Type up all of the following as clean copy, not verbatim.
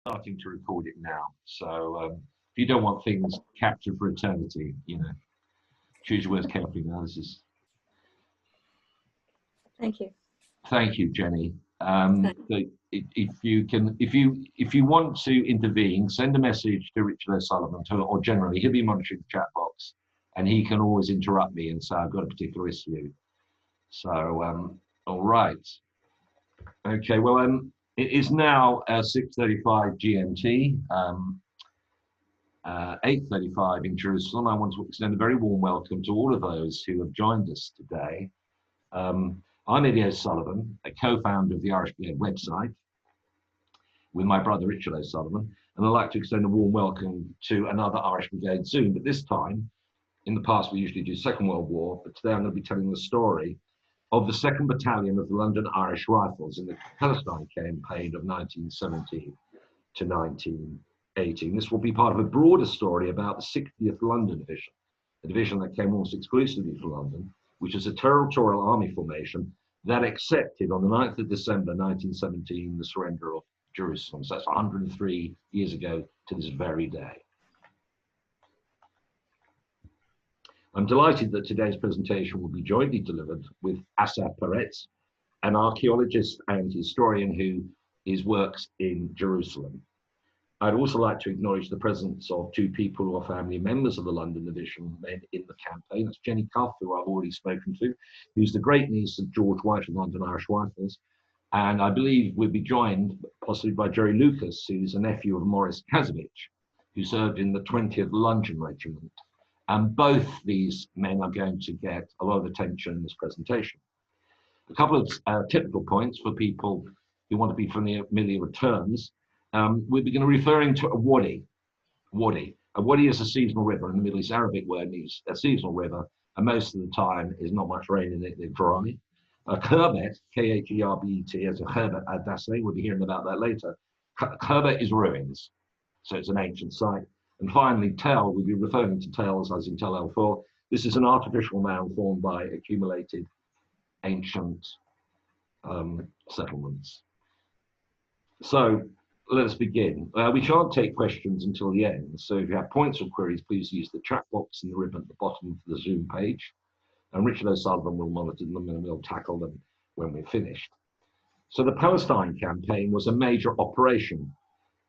starting to record it now. So if you don't want things captured for eternity, choose your words carefully now. This is Thank you. Thank you, Jenny. Thank So if you want to intervene, send a message to Richard O'Sullivan, or generally he'll be monitoring the chat box, and he can always interrupt me and say I've got a particular issue. So all right, okay. Well, it is now 6:35 GMT. 8:35 in Jerusalem. I want to extend a very warm welcome to all of those who have joined us today. I'm Eddie O'Sullivan, a co-founder of the Irish Brigade website with my brother Richard O'Sullivan, and I'd like to extend a warm welcome to another Irish Brigade Zoom, but this time, in the past we usually do Second World War, but today I'm going to be telling the story of the 2nd Battalion of the London Irish Rifles in the Palestine campaign of 1917 to 1918. This will be part of a broader story about the 60th London Division, a division that came almost exclusively from London, which is a territorial army formation that accepted on the 9th of December 1917 the surrender of Jerusalem. So that's 103 years ago to this very day. I'm delighted that today's presentation will be jointly delivered with Asaf Peretz, an archaeologist and historian who works in Jerusalem. I'd also like to acknowledge the presence of two people who are family members of the London Division men in the campaign. That's Jenny Cuff, who I've already spoken to, who's the great niece of George White of London Irish Rifles. And I believe we'll be joined possibly by Jerry Lucas, who's a nephew of Morris Kazovich, who served in the 20th London Regiment. And both these men are going to get a lot of attention in this presentation. A couple of typical points for people who want to be familiar with terms. We're going to be referring to a wadi. A wadi is a seasonal river. In the Middle East, Arabic word means a seasonal river, and most of the time there's not much rain in it, they're dry. A Kherbet, K-H-E-R-B-E-T, as a Kherbet Adase, we'll be hearing about that later. Kherbet is ruins, so it's an ancient site. And finally, Tel, we'll be referring to Tels as in Tel El-Ful. This is an artificial mound formed by accumulated ancient settlements. So let us begin. We shan't take questions until the end. So if you have points or queries, please use the chat box in the ribbon at the bottom of the Zoom page. And Richard O'Sullivan will monitor them and we'll tackle them when we're finished. So the Palestine campaign was a major operation.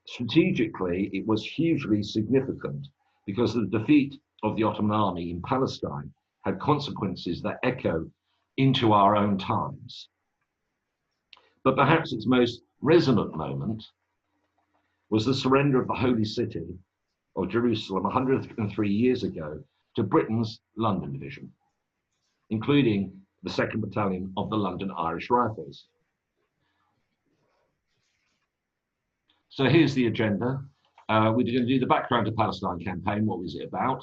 Strategically, it was hugely significant because the defeat of the Ottoman army in Palestine had consequences that echo into our own times. But perhaps its most resonant moment was the surrender of the holy city of Jerusalem 103 years ago to Britain's London Division, including the 2nd Battalion of the London Irish Rifles. So here's the agenda. We're going to do the background to Palestine campaign. What was it about?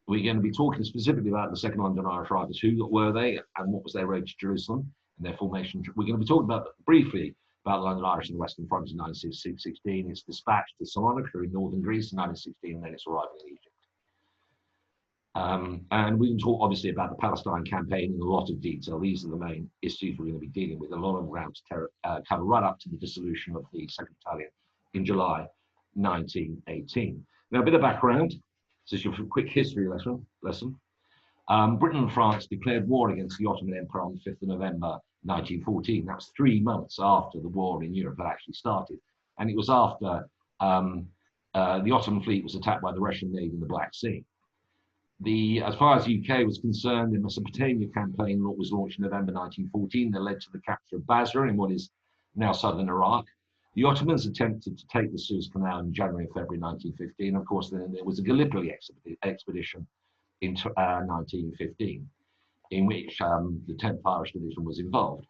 We're going to be talking specifically about the 2nd London Irish Rifles. Who were they and what was their road to Jerusalem and their formation? We're going to be talking briefly about the London Irish and the Western Front in 1916, its dispatch to Salonika in northern Greece in 1916, and then its arrival in Egypt. And we can talk obviously about the Palestine campaign in a lot of detail. These are the main issues we're going to be dealing with. A lot of ground to cover right up to the dissolution of the 2nd Battalion in July 1918. Now, a bit of background. This is your quick history lesson. Britain and France declared war against the Ottoman Empire on the 5th of November 1914. That was 3 months after the war in Europe had actually started. And it was after the Ottoman fleet was attacked by the Russian Navy in the Black Sea. As far as the UK was concerned, the Mesopotamia campaign was launched in November 1914 that led to the capture of Basra in what is now southern Iraq. The Ottomans attempted to take the Suez Canal in January and February 1915. Of course, then there was a Gallipoli expedition in 1915, in which the 10th Irish Division was involved.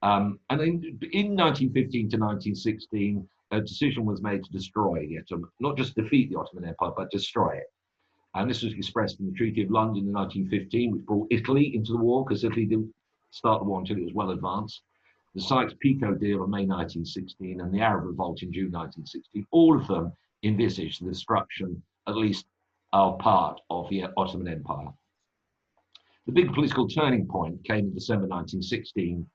And in 1915 to 1916, a decision was made to destroy the Ottoman, not just defeat the Ottoman Empire, but destroy it. And this was expressed in the Treaty of London in 1915, which brought Italy into the war, because Italy didn't start the war until it was well advanced. The Sykes-Picot deal of May 1916 and the Arab Revolt in June 1916, all of them envisaged the destruction, at least of part of the Ottoman Empire. The big political turning point came in December 1916,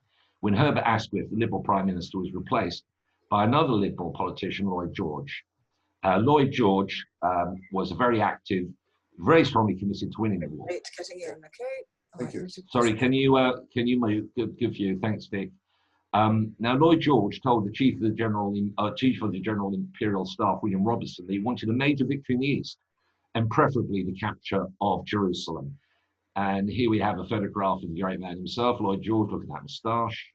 when Herbert Asquith, the Liberal Prime Minister, was replaced by another Liberal politician, Lloyd George. Lloyd George was a very active, very strongly committed to winning the war. Getting in, okay. Thank you. Sorry, can you move? Good view. Thanks, Vic. Now, Lloyd George told the chief of the General Imperial Staff, William Robertson, that he wanted a major victory in the East, and preferably the capture of Jerusalem. And here we have a photograph of the great man himself, Lloyd George, looking at that moustache.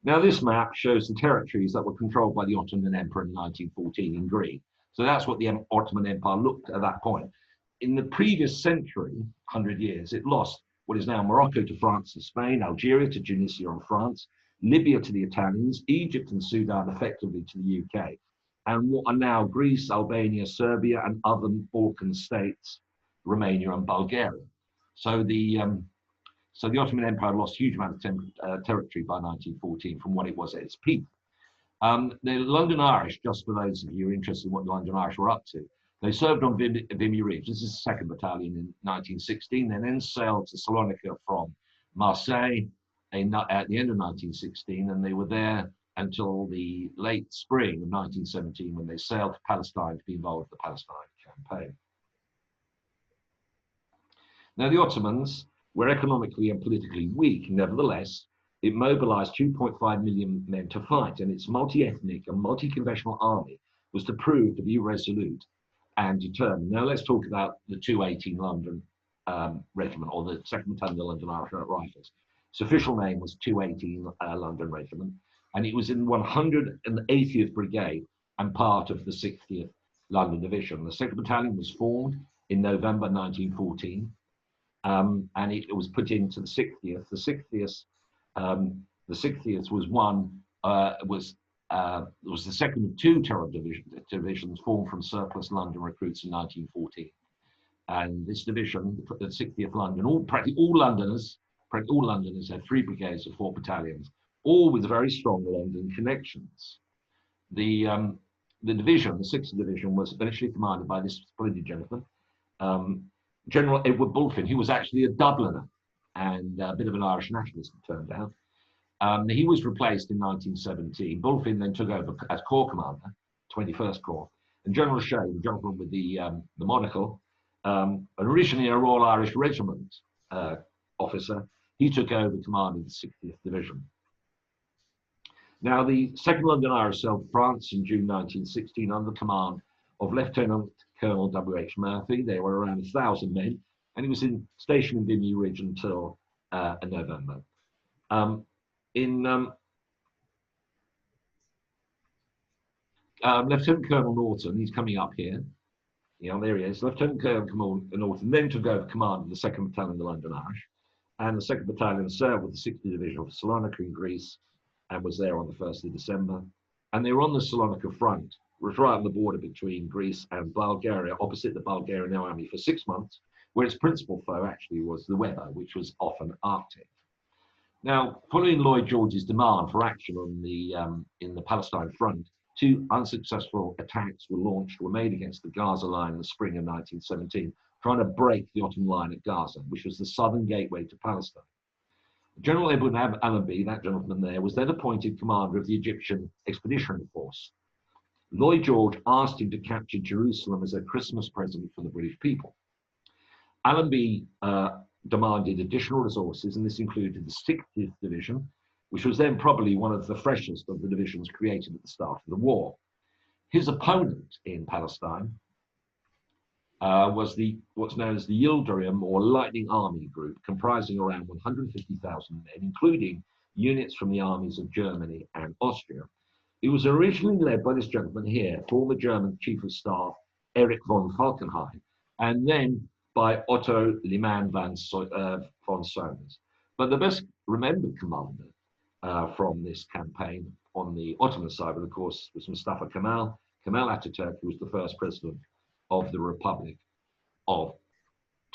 Now, this map shows the territories that were controlled by the Ottoman Emperor in 1914 in green. So that's what the Ottoman Empire looked at that point. In the previous century, 100 years, it lost what is now Morocco to France and Spain, Algeria to Tunisia and France, Libya to the Italians, Egypt and Sudan effectively to the UK, and what are now Greece, Albania, Serbia, and other Balkan states, Romania and Bulgaria. So the Ottoman Empire lost a huge amount of territory by 1914 from what it was at its peak. The London Irish, just for those of you who are interested in what the London Irish were up to, they served on Vimy Ridge. This is the 2nd Battalion in 1916. They then sailed to Salonika from Marseille at the end of 1916, and they were there until the late spring of 1917 when they sailed to Palestine to be involved with the Palestine campaign. Now, the Ottomans were economically and politically weak. Nevertheless, it mobilized 2.5 million men to fight, and its multi-ethnic and multi-confessional army was to prove to be resolute and determined. Now, let's talk about the 218 London Regiment, or the 2nd Battalion of the London Irish Rifles. Its official name was 218 London Regiment, and it was in 180th Brigade and part of the 60th London Division. The 2nd Battalion was formed in November 1914. And it was put into the 60th. The 60th was the second of two terror divisions formed from surplus London recruits in 1914. And this division, the 60th London, practically all Londoners had 3 brigades of 4 battalions, all with very strong London connections. The division, the 6th Division, was initially commanded by this splendid gentleman, General Edward Bulfin. He was actually a Dubliner and a bit of an Irish nationalist, it turned out. He was replaced in 1917. Bulfin then took over as Corps Commander, 21st Corps. And General Shea, the gentleman with the monocle, originally a Royal Irish Regiment officer, he took over command of the 60th Division. Now, the 2nd London Irish sailed France in June 1916 under the command of Lieutenant Colonel W.H. Murphy. There were around 1,000 men, and he was stationed in Vimy Ridge until November. Lieutenant Colonel Norton, he's coming up here. Yeah, there he is. Lieutenant Colonel Norton then took over command of the 2nd Battalion of the London Irish, and the 2nd Battalion served with the 60th Division of Salonika in Greece and was there on the 1st of December. And they were on the Salonika front, was right on the border between Greece and Bulgaria, opposite the Bulgarian army for 6 months, where its principal foe actually was the weather, which was often Arctic. Now, following Lloyd George's demand for action on in the Palestine front, 2 unsuccessful attacks were made against the Gaza line in the spring of 1917, trying to break the Ottoman line at Gaza, which was the southern gateway to Palestine. General Edward Allenby, that gentleman there, was then appointed commander of the Egyptian Expeditionary Force. Lloyd George asked him to capture Jerusalem as a Christmas present for the British people. Allenby demanded additional resources, and this included the 60th Division, which was then probably one of the freshest of the divisions created at the start of the war. His opponent in Palestine was what's known as the Yildirim, or Lightning Army Group, comprising around 150,000 men, including units from the armies of Germany and Austria. It was originally led by this gentleman here, former German Chief of Staff Erich von Falkenhayn, and then by Otto Liman von Sommers. But the best remembered commander from this campaign on the Ottoman side, of course, was Mustafa Kemal Ataturk, who was the first president of the Republic of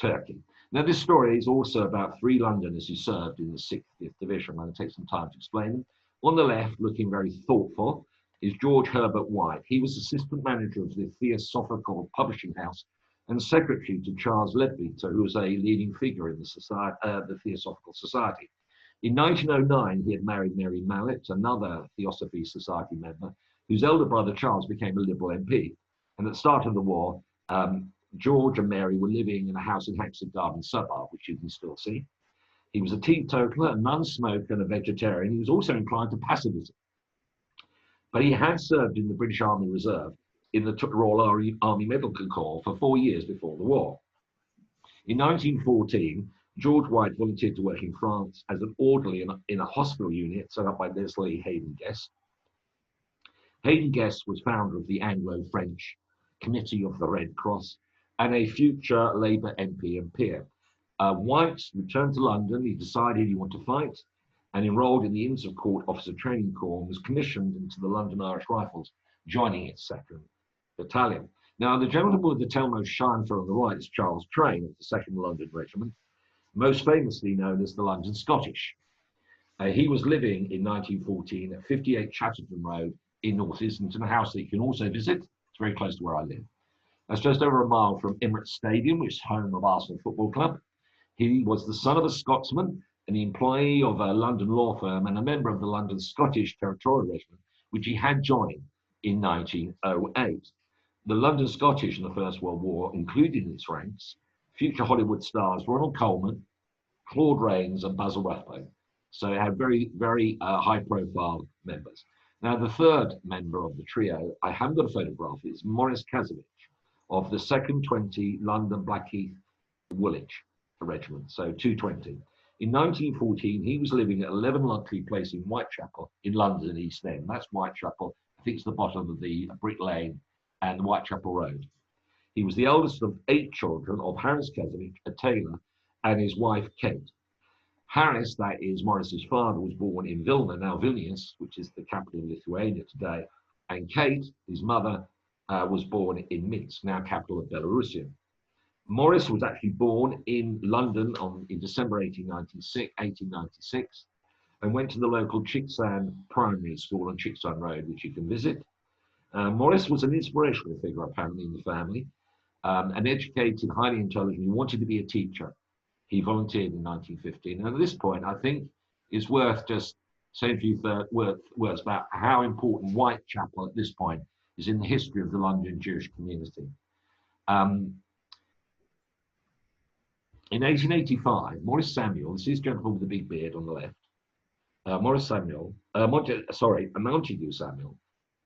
Turkey. Now, this story is also about 3 Londoners who served in the 60th Division. I'm going to take some time to explain them. On the left, looking very thoughtful, is George Herbert White. He was assistant manager of the Theosophical Publishing House and secretary to Charles Leadbeater, who was a leading figure in the Theosophical Society. In 1909, he had married Mary Mallet, another Theosophy Society member, whose elder brother Charles became a Liberal MP. And at the start of the war, George and Mary were living in a house in Hampstead Garden suburb, which you can still see. He was a teetotaler, a non-smoker, and a vegetarian. He was also inclined to pacifism. But he had served in the British Army Reserve in the Royal Army Medical Corps for 4 years before the war. In 1914, George White volunteered to work in France as an orderly in a hospital unit set up by Leslie Hayden-Guest. Hayden-Guest was founder of the Anglo-French Committee of the Red Cross and a future Labour MP and peer. White returned to London. He decided he wanted to fight and enrolled in the Inns of Court Officer Training Corps and was commissioned into the London Irish Rifles, joining its 2nd Battalion. Now, the gentleman with the tailmost shine-through on the right is Charles Train of the 2nd London Regiment, most famously known as the London Scottish. He was living in 1914 at 58 Chatterton Road in North Islington, a house that you can also visit. It's very close to where I live. That's just over a mile from Emirates Stadium, which is home of Arsenal Football Club. He was the son of a Scotsman, an employee of a London law firm, and a member of the London Scottish Territorial Regiment, which he had joined in 1908. The London Scottish in the First World War included in its ranks future Hollywood stars Ronald Colman, Claude Rains, and Basil Rathbone. So it had very, very high-profile members. Now, the third member of the trio, I haven't got a photograph, is Maurice Kazovich of the 2nd 20 London Blackheath Woolwich Regiment, so 220. In 1914, he was living at 11 Ludley Place in Whitechapel in London East End. That's Whitechapel. I think it's the bottom of the Brick Lane and Whitechapel Road. He was the eldest of 8 children of Harris Kazovich, a tailor, and his wife, Kate. Harris, that is Maurice's father, was born in Vilna, now Vilnius, which is the capital of Lithuania today. And Kate, his mother, was born in Minsk, now capital of Belarusia. Maurice was actually born in London in December 1896 and went to the local Chicksan Primary School on Chicksan Road, which you can visit. Maurice was an inspirational figure, apparently, in the family. An educated, highly intelligent, he wanted to be a teacher. He volunteered in 1915. And at this point, I think it's worth just saying a few words about how important Whitechapel at this point is in the history of the London Jewish community. In 1885, Maurice Samuel, this is gentleman with the big beard on the left, Montague Samuel,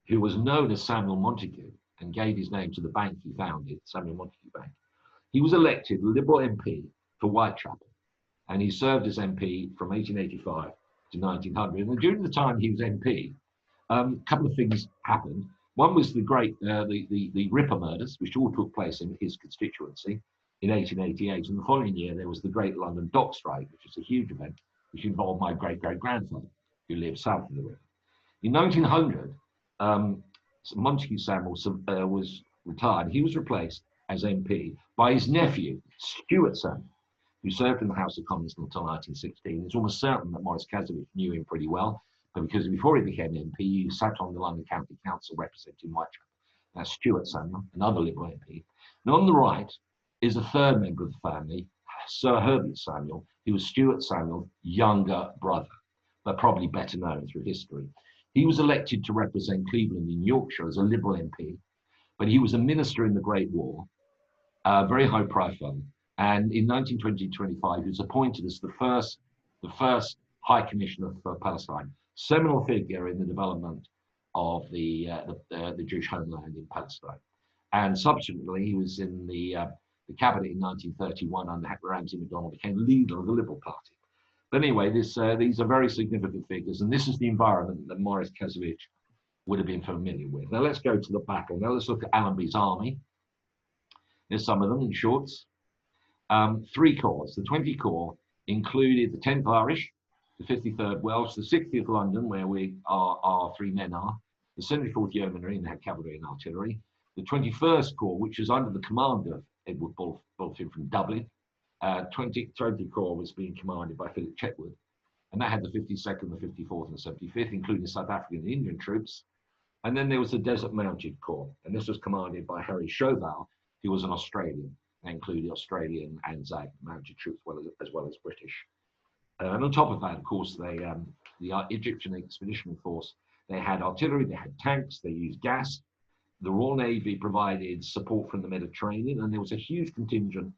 who was known as Samuel Montague and gave his name to the bank he founded, Samuel Montague Bank. He was elected Liberal MP for Whitechapel, and he served as MP from 1885 to 1900. And during the time he was MP, a couple of things happened. One was the Ripper murders, which all took place in his constituency in 1888. And the following year, there was the Great London Dock Strike, which was a huge event, which involved my great-great-grandfather, who lived south of the river. In 1900, Montague Samuel was retired. He was replaced as MP by his nephew, Stuart Samuel, who served in the House of Commons until 1916. It's almost certain that Maurice Kazovich knew him pretty well, but because before he became MP, he sat on the London County Council representing Whitechapel. That's Stuart Samuel, another Liberal MP. And on the right is a third member of the family, Sir Herbert Samuel, who was Stuart Samuel's younger brother, but probably better known through history. He was elected to represent Cleveland in Yorkshire as a Liberal MP, but he was a minister in the Great War, very high profile. And in 1920-25, he was appointed as the first High Commissioner for Palestine, seminal figure in the development of the Jewish homeland in Palestine. And subsequently, he was in the cabinet in 1931 under Ramsay MacDonald, became leader of the Liberal Party. But anyway, these are very significant figures, and this is the environment that Maurice Kazovich would have been familiar with. Now let's go to the battle. Now let's look at Allenby's army. There's some of them in shorts. 3 corps. The 20 Corps included the 10th Irish, the 53rd Welsh, the 60th London, where our 3 men are, the 74th Yeomanry, and they had cavalry and artillery, the 21st Corps, which was under the command of Edward Bulfin from Dublin. 20th Corps was being commanded by Philip Chetwood, and that had the 52nd, the 54th, and the 75th, including South African and Indian troops. And then there was the Desert Mounted Corps, and this was commanded by Harry Chauvel, who was an Australian. They included Australian Anzac mounted troops as well as British. And on top of that, of course, the Egyptian Expeditionary Force They had artillery, they had tanks, they used gas. The Royal Navy provided support from the Mediterranean, and there was a huge contingent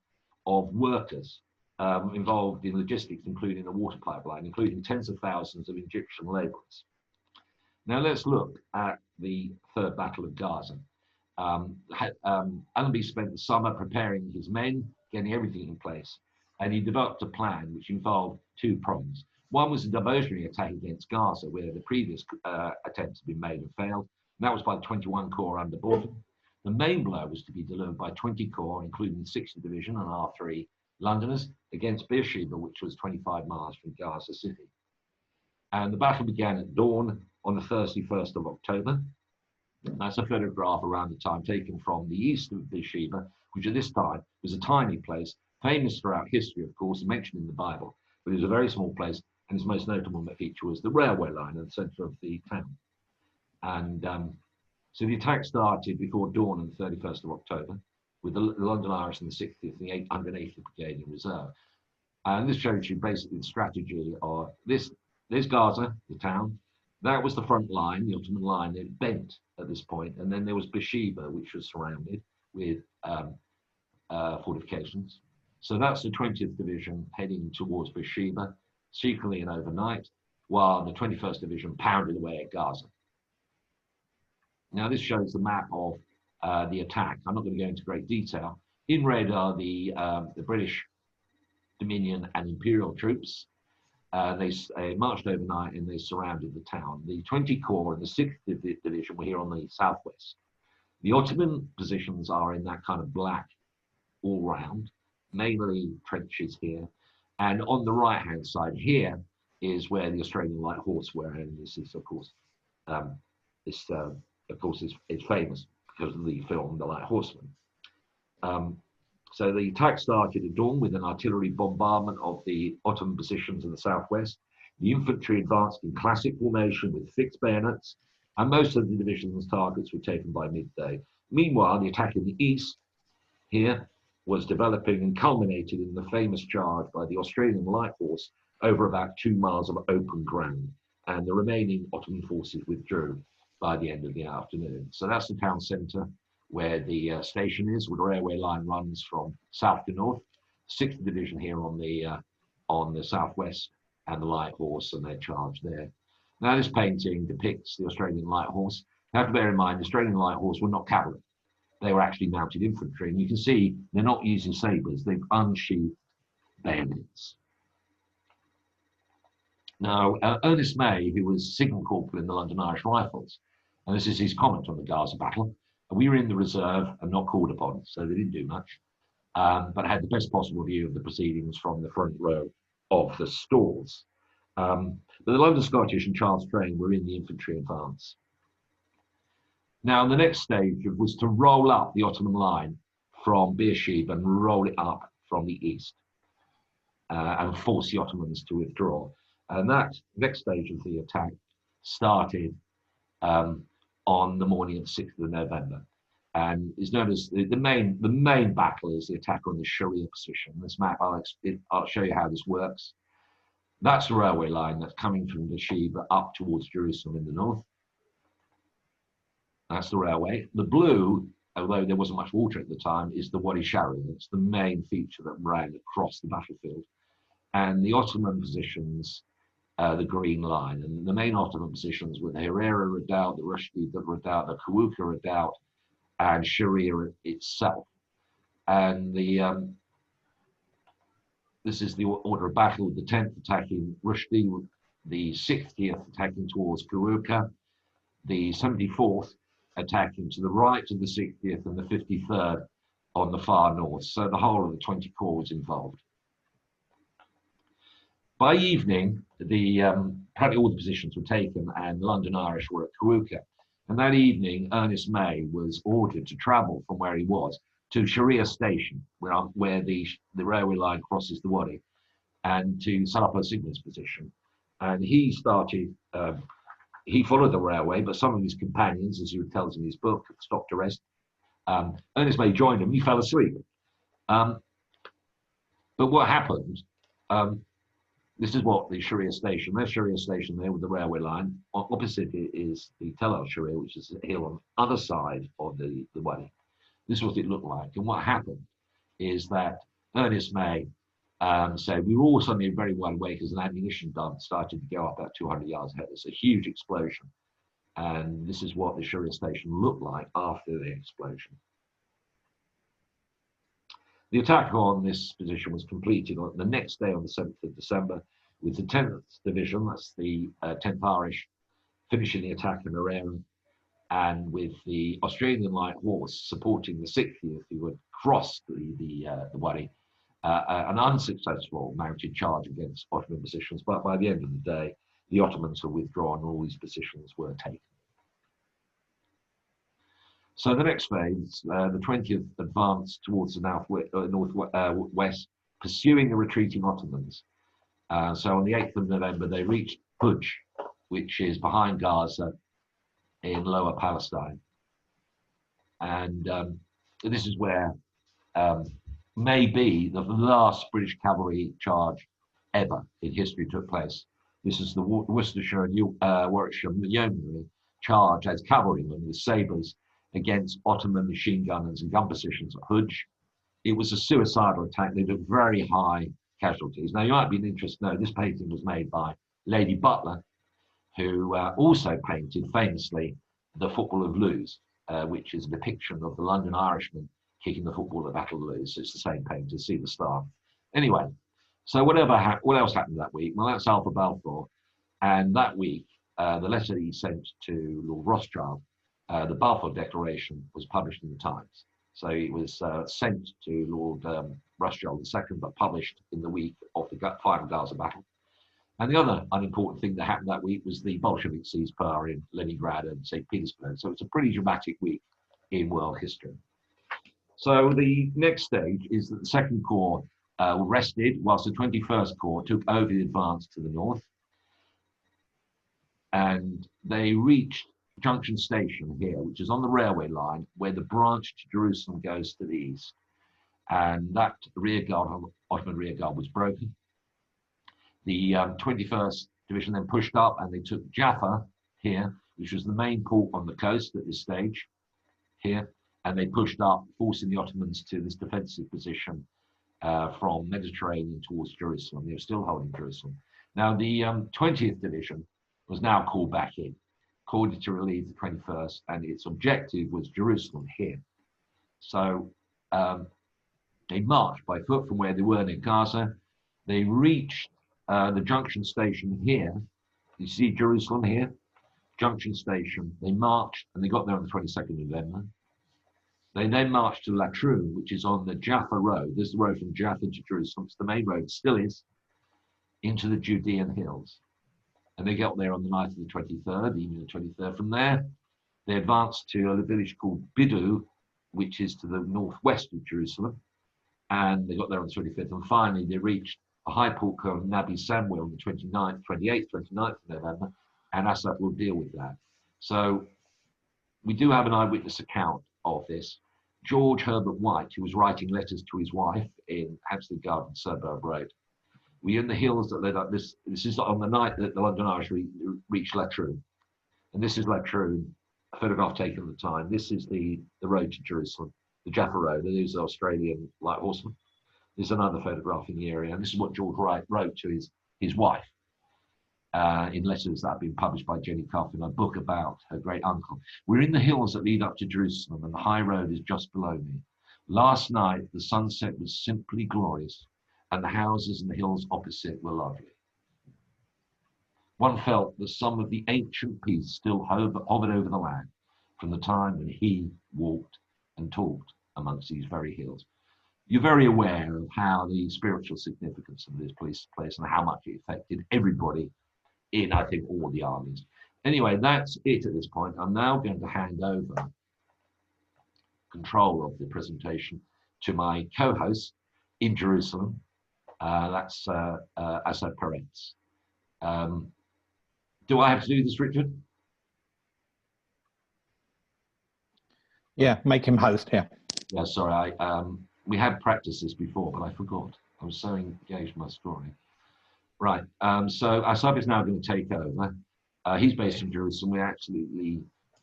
of workers involved in logistics, including a water pipeline, including tens of thousands of Egyptian laborers. Now let's look at the Third Battle of Gaza. Allenby spent the summer preparing his men, getting everything in place, and he developed a plan which involved two prongs. One was a diversionary attack against Gaza, where the previous attempts had been made and failed. And that was by the 21 Corps under Borden. The main blow was to be delivered by 20 Corps, including the 60th Division and R3 Londoners, against Beersheba, which was 25 miles from Gaza City. And the battle began at dawn on the Thursday, 1st of October. That's a photograph around the time taken from the east of Beersheba, which at this time was a tiny place, famous throughout history, of course, and mentioned in the Bible. But it was a very small place, and its most notable feature was the railway line in the center of the town. And so the attack started before dawn on the 31st of October with the London Irish and the 60th and the 180th Brigade in reserve. And this shows you basically the strategy of this. There's Gaza, the town. That was the front line, the Ottoman line. It bent at this point. And then there was Beersheba, which was surrounded with fortifications. So that's the 20th Division heading towards Beersheba, secretly and overnight, while the 21st Division pounded away at Gaza. Now this shows the map of the attack. I'm not going to go into great detail. In red are the British Dominion and Imperial troops. They marched overnight and they surrounded the town. The 20 Corps and the 6th Division were here on the southwest. The Ottoman positions are in that kind of black all round, mainly trenches here. And on the right-hand side here is where the Australian Light Horse were. And this is, of course, is famous because of the film The Light Horseman. So the attack started at dawn with an artillery bombardment of the Ottoman positions in the southwest. The infantry advanced in classic formation with fixed bayonets, and most of the division's targets were taken by midday. Meanwhile, the attack in the east here was developing and culminated in the famous charge by the Australian Light Horse over about 2 miles of open ground, and the remaining Ottoman forces withdrew by the end of the afternoon. So that's the town centre where the station is, where the railway line runs from south to north. 6th Division here on the southwest, and the Light Horse and their charge there. Now this painting depicts the Australian Light Horse. You have to bear in mind, the Australian Light Horse were not cavalry. They were actually mounted infantry, and you can see they're not using sabres, they've unsheathed bayonets. Now, Ernest May, who was signal corporal in the London Irish Rifles, and this is his comment on the Gaza battle, we were in the reserve and not called upon, so they didn't do much, but had the best possible view of the proceedings from the front row of the stalls. But the London Scottish and Charles Train were in the infantry advance. Now, the next stage was to roll up the Ottoman line from Beersheba and roll it up from the east and force the Ottomans to withdraw. And that next stage of the attack started on the morning of the 6th of November, and is known as the main battle is the attack on the Sharia position. This map, I'll show you how this works. That's the railway line that's coming from Beersheba up towards Jerusalem in the north. That's the railway. The blue, although there wasn't much water at the time, is the Wadi Sharia. It's the main feature that ran across the battlefield. And the Ottoman positions, the green line. And the main Ottoman positions were the Herera Redoubt, the Rushdie Redoubt, the Kawuka Redoubt, and Sharia itself. And this is the order of battle, the 10th attacking Rushdie, the 60th attacking towards Kawuka, the 74th attacking to the right of the 60th, and the 53rd on the far north. So the whole of the 20 Corps was involved. By evening, practically all the positions were taken, and the London Irish were at Kawuka. And that evening, Ernest May was ordered to travel from where he was to Sharia Station, where the railway line crosses the Wadi, and to set up a signals position. And he started, he followed the railway, but some of his companions, as he tells in his book, stopped to rest. Ernest May joined him, he fell asleep. But what happened, This is what the Sharia station, there's Sharia station there with the railway line. Opposite it is the Tel Al Sharia, which is a hill on the other side of the Wadi. This is what it looked like. And what happened is that Ernest May said, we were all suddenly very wide awake as an ammunition dump started to go up about 200 yards ahead. It's a huge explosion. And this is what the Sharia station looked like after the explosion. The attack on this position was completed on the next day on the 7th of December with the 10th Division, that's the 10th Irish, finishing the attack in Herrera, and with the Australian Light Horse supporting the 60th, who had crossed the Wadi, an unsuccessful mounted charge against Ottoman positions. But by the end of the day, the Ottomans had withdrawn and all these positions were taken. So the next phase, the 20th advanced towards the northwest, pursuing the retreating Ottomans. So on the 8th of November, they reached Hujj, which is behind Gaza in Lower Palestine. And this is where maybe the last British cavalry charge ever in history took place. This is the Worcestershire and Warwickshire Yeomanry charge as cavalrymen with sabres against Ottoman machine gunners and gun positions at Hujj. It was a suicidal attack. They took very high casualties. Now, you might be interested to know this painting was made by Lady Butler, who also painted famously the Football of Lewes, which is a depiction of the London Irishman kicking the football at the Battle of Lewes. It's the same painting, see the star. Anyway, so what else happened that week? Well, that's Alpha Balfour. And that week, the letter he sent to Lord Rothschild, the Balfour Declaration, was published in the Times. So it was sent to Lord Rothschild II, but published in the week of the final Gaza battle. And the other unimportant thing that happened that week was the Bolsheviks seized power in Leningrad and St. Petersburg. So it's a pretty dramatic week in world history. So the next stage is that the Second Corps rested whilst the 21st Corps took over the advance to the north. And they reached Junction Station here, which is on the railway line where the branch to Jerusalem goes to the east. And that Ottoman rear guard was broken. The 21st Division then pushed up and they took Jaffa here, which was the main port on the coast at this stage here. And they pushed up, forcing the Ottomans to this defensive position from Mediterranean towards Jerusalem. They were still holding Jerusalem. Now, the 20th Division was now called back in, called to relieve the 21st, and its objective was Jerusalem here. So they marched by foot from where they were near Gaza. They reached the junction station here. You see Jerusalem here, junction station. They marched and they got there on the 22nd of November. They then marched to Latrun, which is on the Jaffa Road. This is the road from Jaffa to Jerusalem. It's the main road, still is, into the Judean hills. And they got there on the night of the 23rd, evening of the 23rd. From there, they advanced to a village called Bidu, which is to the northwest of Jerusalem. And they got there on the 25th. And finally, they reached a high port called Nabi Samuel on the 29th, 28th, 29th of November. And Assad will deal with that. So we do have an eyewitness account of this. George Herbert White, who was writing letters to his wife in Hampstead Garden Suburb Road. We in the hills that led up this is on the night that the London Irish reached Latrun. And this is Latrun, a photograph taken at the time. This is the road to Jerusalem, the Jaffa Road. There's the Australian light horseman. There's another photograph in the area. And this is what George Wright wrote to his wife in letters that have been published by Jenny Cuff in a book about her great uncle. We're in the hills that lead up to Jerusalem and the high road is just below me. Last night, the sunset was simply glorious and the houses and the hills opposite were lovely. One felt that some of the ancient peace still hovered over the land from the time when he walked and talked amongst these very hills. You're very aware of how the spiritual significance of this place and how much it affected everybody in, I think, all the armies. Anyway, that's it at this point. I'm now going to hand over control of the presentation to my co-host in Jerusalem. That's Assad Peretz. Do I have to do this, Richard? Yeah, make him host here. Yeah, sorry. We had practiced this before, but I forgot. I was so engaged in my story. Right. So Asaf is now going to take over. He's based in Jerusalem. We're absolutely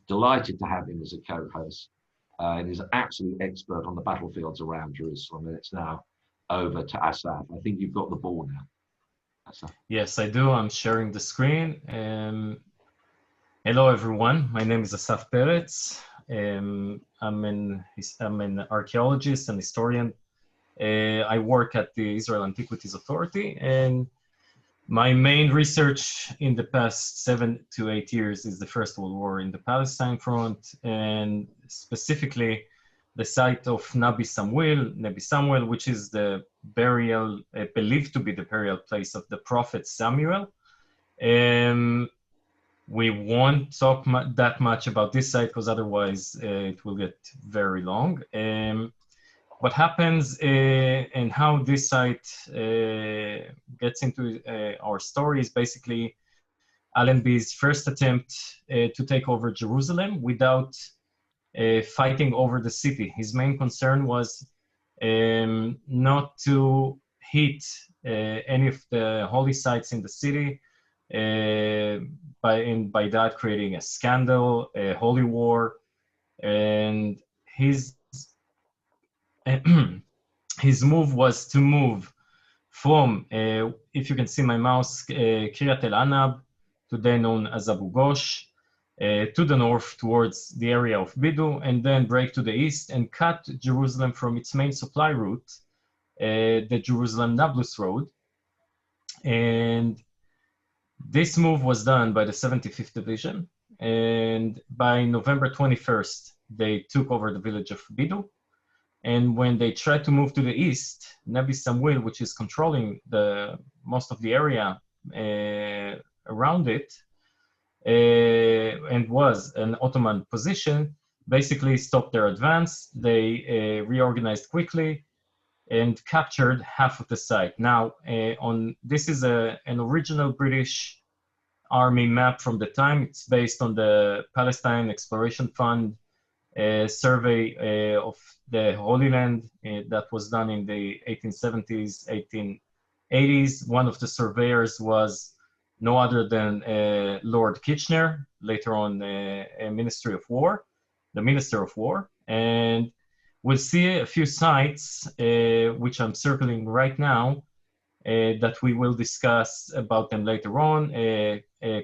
delighted to have him as a co-host. And he's an absolute expert on the battlefields around Jerusalem. And it's now over to Asaf. I think you've got the ball now, Asaf. Yes, I do. I'm sharing the screen. Hello, everyone. My name is Asaf Peretz. I'm an archaeologist and historian. I work at the Israel Antiquities Authority, and my main research in the past 7 to 8 years is the First World War in the Palestine front, and specifically the site of Nabi Samuel, which is the burial, believed to be the burial place of the prophet Samuel. We won't talk that much about this site because otherwise it will get very long. What happens and how this site gets into our story is basically Allenby's first attempt to take over Jerusalem without fighting over the city. His main concern was not to hit any of the holy sites in the city, by that creating a scandal, a holy war, and his his move was to move from, if you can see my mouse, Kiryat El Anab, today known as Abu Ghosh, to the north towards the area of Bidu, and then break to the east and cut Jerusalem from its main supply route, the Jerusalem-Nablus Road. And this move was done by the 75th Division, and by November 21st, they took over the village of Bidu. And when they tried to move to the east, Nabi Samuel, which is controlling most of the area around it, and was an Ottoman position, basically stopped their advance. They reorganized quickly and captured half of the site. Now, this is an original British Army map from the time. It's based on the Palestine Exploration Fund survey of the Holy Land that was done in the 1870s, 1880s. One of the surveyors was no other than Lord Kitchener, later on the Minister of War. And we'll see a few sites, which I'm circling right now, that we will discuss about them later on.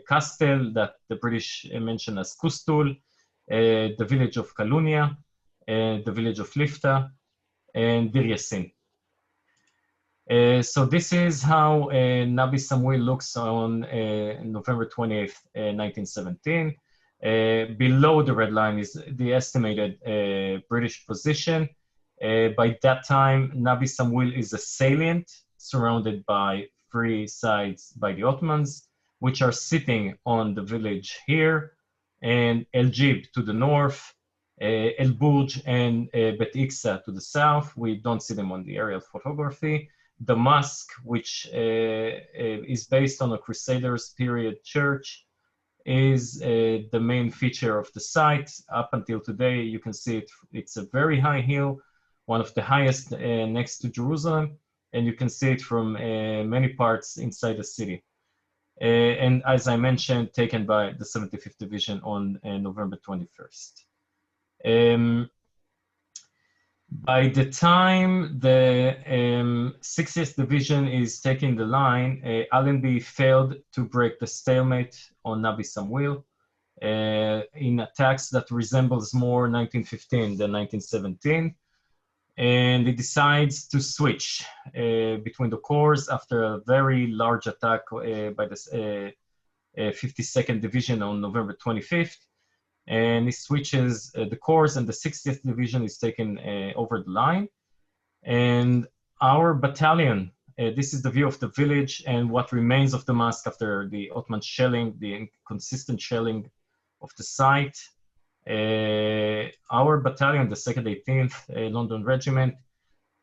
Castel, that the British mention as Kustul, the village of Kalunia, the village of Lifta, and Bir Yassin. So this is how Nabi Samuel looks on November 20th, 1917. Below the red line is the estimated British position. By that time, Nabi Samuel is a salient surrounded by 3 sides by the Ottomans, which are sitting on the village here, and El Jib to the north, El Burj and Bet Iksa to the south. We don't see them on the aerial photography. The mosque, which is based on a Crusaders period church, is the main feature of the site. Up until today, you can see it. It's a very high hill, one of the highest next to Jerusalem, and you can see it from many parts inside the city. And as I mentioned, taken by the 75th Division on November 21st. By the time the 60th Division is taking the line, Allenby failed to break the stalemate on Nabi Samuel in attacks that resembles more 1915 than 1917. And he decides to switch between the corps after a very large attack by the 52nd Division on November 25th. And he switches the corps, and the 60th Division is taken over the line. And our battalion, this is the view of the village and what remains of the mosque after the Ottoman shelling, the inconsistent shelling of the site. Our battalion, the 2nd 18th London Regiment,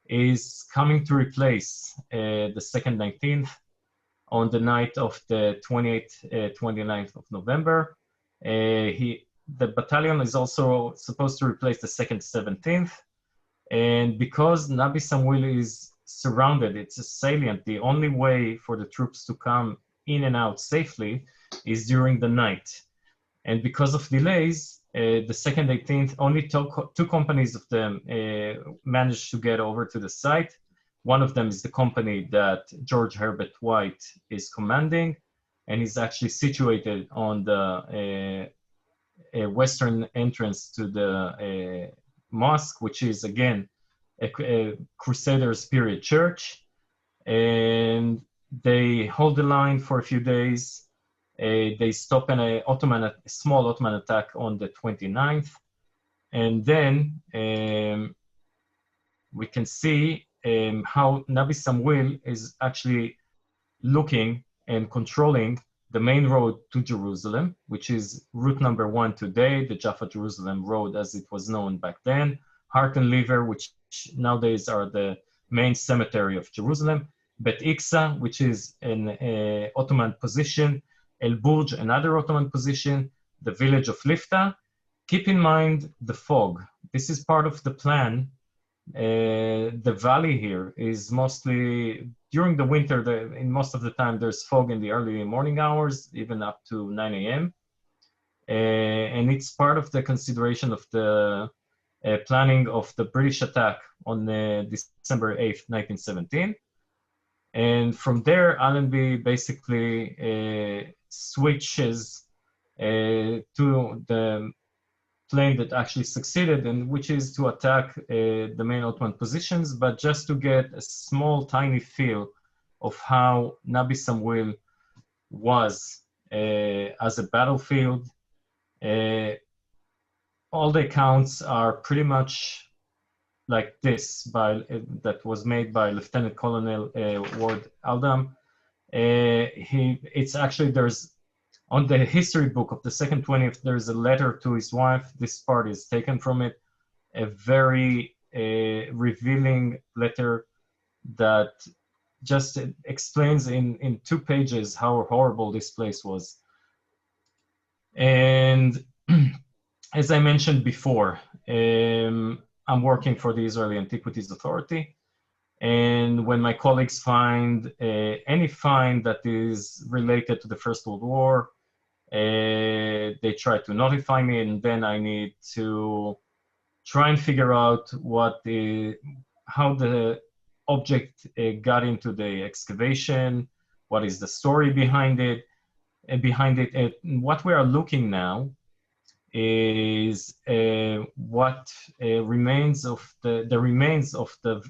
is coming to replace the 2nd 19th on the night of the 29th of November. The battalion is also supposed to replace the 2nd 17th. And because Nabi Samuel is surrounded, it's a salient. The only way for the troops to come in and out safely is during the night. And because of delays, the second 18th, only two companies of them managed to get over to the site. One of them is the company that George Herbert White is commanding, and is actually situated on the western entrance to the mosque, which is again a Crusaders period church. And they hold the line for a few days. They stop a small Ottoman attack on the 29th. And then we can see how Nabi Samuel is actually looking and controlling the main road to Jerusalem, which is route number 1 today, the Jaffa-Jerusalem road as it was known back then, Heart and Liver, which nowadays are the main cemetery of Jerusalem, Bet Iksa, which is an Ottoman position, El Burj, another Ottoman position, the village of Lifta. Keep in mind the fog. This is part of the plan. The valley here is mostly, during the winter, in most of the time, there's fog in the early morning hours, even up to 9 a.m. And it's part of the consideration of the planning of the British attack on December 8th, 1917. And from there, Allenby basically switches to the plane that actually succeeded, and which is to attack the main Ottoman positions, but just to get a small, tiny feel of how Nabi Samuel was as a battlefield. All the accounts are pretty much like this, that was made by Lieutenant Colonel Ward Aldam. It's actually, there's, on the history book of the second 20th, there's a letter to his wife. This part is taken from it, a very revealing letter that just explains in 2 pages how horrible this place was. And as I mentioned before, I'm working for the Israeli Antiquities Authority. And when my colleagues find any find that is related to the First World War, they try to notify me, and then I need to try and figure out how the object got into the excavation, what is the story behind it. And what we are looking now is what remains of the remains of the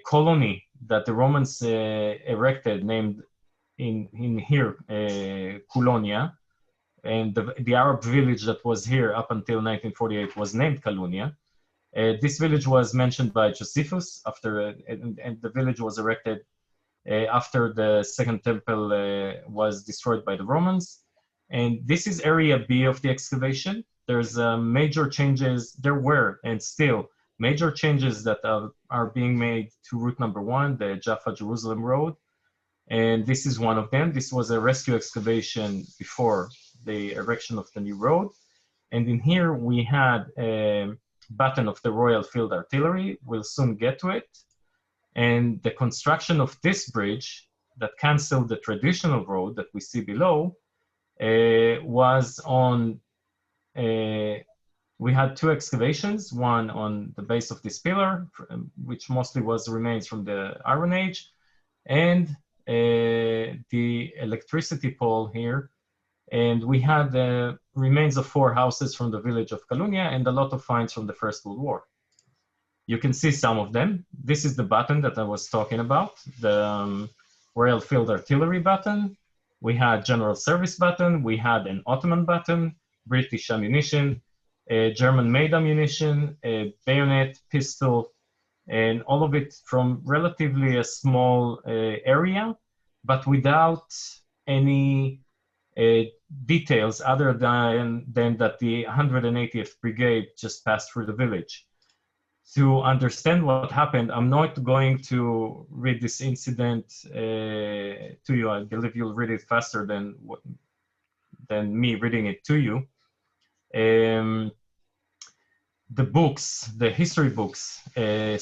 colony that the Romans erected, named in here Colonia, and the Arab village that was here up until 1948 was named Calunia. This village was mentioned by Josephus after, and the village was erected after the Second Temple was destroyed by the Romans. And this is area B of the excavation. There's major changes, there were, and still, major changes that are being made to route number 1, the Jaffa-Jerusalem road. And this is one of them. This was a rescue excavation before the erection of the new road. And in here, we had a baton of the Royal Field Artillery. We'll soon get to it. And the construction of this bridge that canceled the traditional road that we see below was on, we had 2 excavations, one on the base of this pillar, which mostly was remains from the Iron Age, and the electricity pole here. And we had the remains of 4 houses from the village of Calunia and a lot of finds from the First World War. You can see some of them. This is the baton that I was talking about, the Royal Field Artillery baton. We had General Service baton, we had an Ottoman baton, British ammunition, German-made ammunition, a bayonet, pistol, and all of it from relatively a small area, but without any details other than that the 180th Brigade just passed through the village. To understand what happened, I'm not going to read this incident to you. I believe you'll read it faster than me reading it to you. the books, the history books,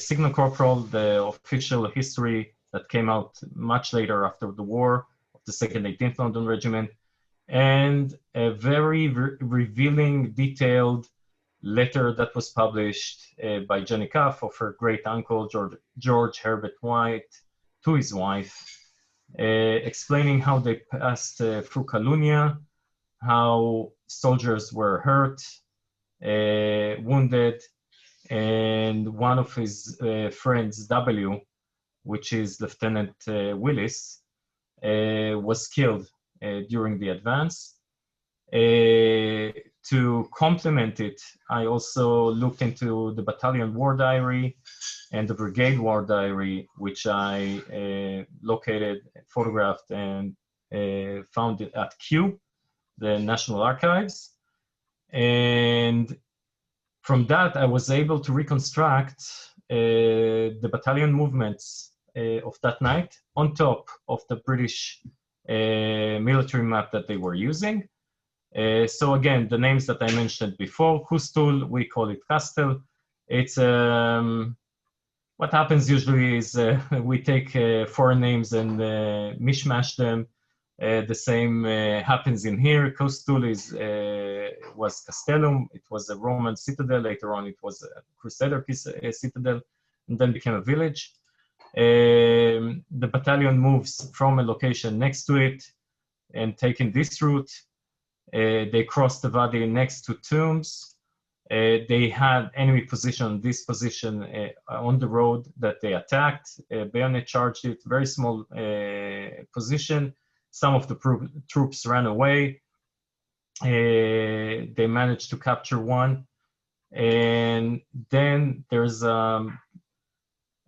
Signal Corporal, the official history that came out much later after the war of the 2nd 18th London Regiment, and a very revealing, detailed letter that was published by Jenny Cuff of her great uncle, George Herbert White, to his wife, explaining how they passed through Kalunia, how soldiers were hurt, wounded, and one of his friends, W, which is Lieutenant Willis, was killed during the advance. To complement it, I also looked into the battalion war diary and the brigade war diary, which I located, photographed, and found it at Kew, the National Archives. And from that, I was able to reconstruct the battalion movements of that night on top of the British military map that they were using. So again, the names that I mentioned before, Kustul, we call it Kastel. It's what happens usually is we take foreign names and mishmash them. The same happens in here. Kustul was Castellum. It was a Roman citadel. Later on, it was a Crusader citadel, and then became a village. The battalion moves from a location next to it and taking this route. They crossed the Wadi next to tombs. They had enemy position, this position on the road that they attacked. Bayonet charged it, very small position. Some of the troops ran away. They managed to capture one. And then there's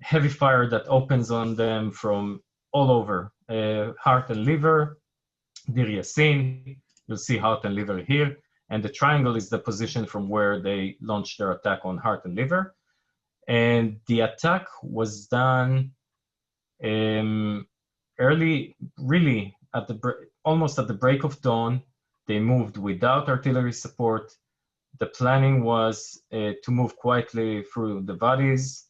heavy fire that opens on them from all over. Heart and liver, Dir Yassin. You'll see heart and liver here. And the triangle is the position from where they launched their attack on heart and liver. And the attack was done early, really, almost at the break of dawn. They moved without artillery support. The planning was to move quietly through the Wadis,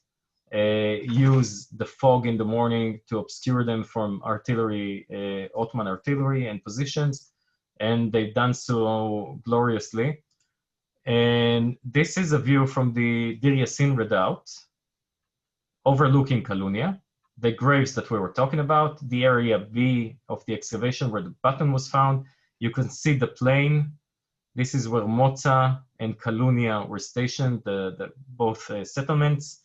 use the fog in the morning to obscure them from artillery, Ottoman artillery and positions. And they've done so gloriously. And this is a view from the Dir Yassin redoubt, overlooking Kalunia, the graves that we were talking about, the area B of the excavation where the button was found. You can see the plain. This is where Moza and Kalunia were stationed, both settlements.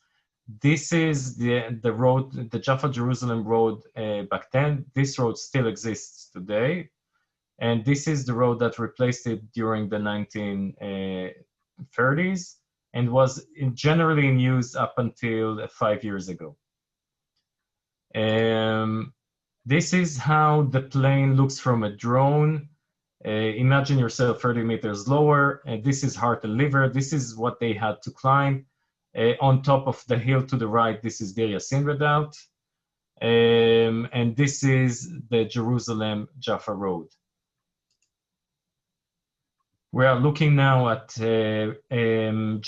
This is the road, the Jaffa-Jerusalem road back then. This road still exists today. And this is the road that replaced it during the 1930s and was generally in use up until 5 years ago. This is how the plane looks from a drone. Imagine yourself 30 meters lower. This is heart and liver. This is what they had to climb. On top of the hill to the right, this is Dir Yassin redoubt. And this is the Jerusalem-Jaffa road. We are looking now at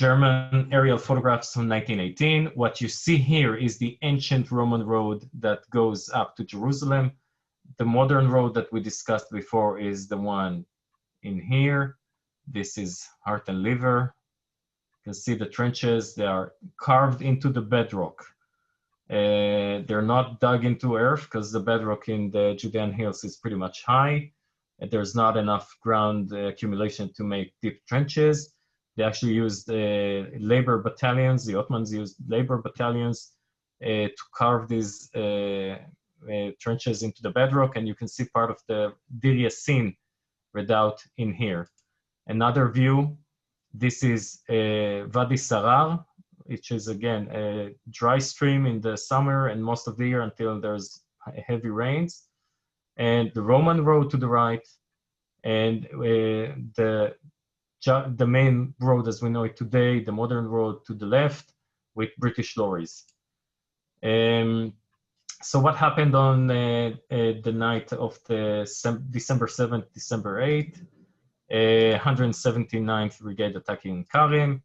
German aerial photographs from 1918. What you see here is the ancient Roman road that goes up to Jerusalem. The modern road that we discussed before is the one in here. This is heart and liver. You can see the trenches. They are carved into the bedrock. They're not dug into earth because the bedrock in the Judean hills is pretty much high. There's not enough ground accumulation to make deep trenches. They actually used labor battalions. The Ottomans used labor battalions to carve these trenches into the bedrock. And you can see part of the Dir Yassin redoubt in here. Another view, this is Wadi Sarar, which is again a dry stream in the summer and most of the year until there's heavy rains. And the Roman road to the right, and the main road as we know it today, the modern road to the left with British lorries. So what happened on the night of the December 7th, December 8th, 179th Brigade attacking Karim.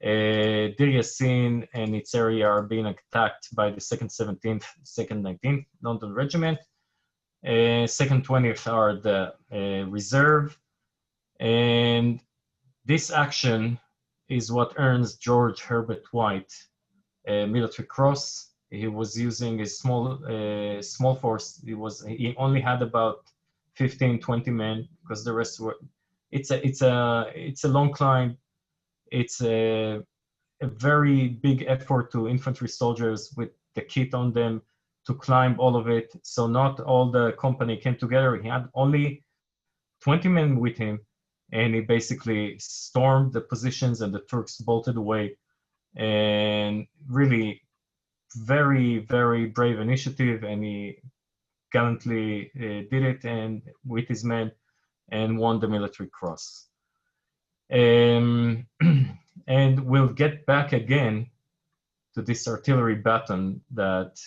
Deir Yassin and its area are being attacked by the 2nd 17th, 2nd 19th London Regiment. 2nd 20th are the reserve. And this action is what earns George Herbert White a military cross. He was using a small force. He only had about 15, 20 men because the rest were. It's a long climb. It's a very big effort to infantry soldiers with the kit on them to climb all of it. So not all the company came together. He had only 20 men with him, and he basically stormed the positions, and the Turks bolted away. And really very, very brave initiative, and he gallantly did it and with his men and won the military cross. And we'll get back again to this artillery baton that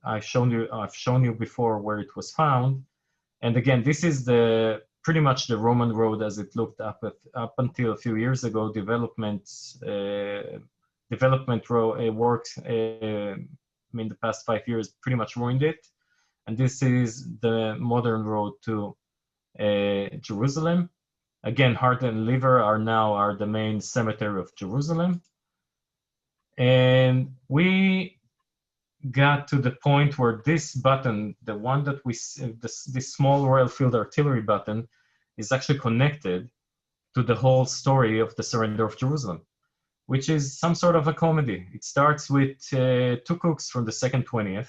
I've shown you before where it was found. And again, this is pretty much the Roman road as it looked up until a few years ago. Development works in the past 5 years pretty much ruined it. And this is the modern road to Jerusalem. Again, heart and liver are the main cemetery of Jerusalem. And we got to the point where this button, the one that we see, this small Royal Field Artillery button, is actually connected to the whole story of the surrender of Jerusalem, which is some sort of a comedy. It starts with 2 cooks from the 2nd 20th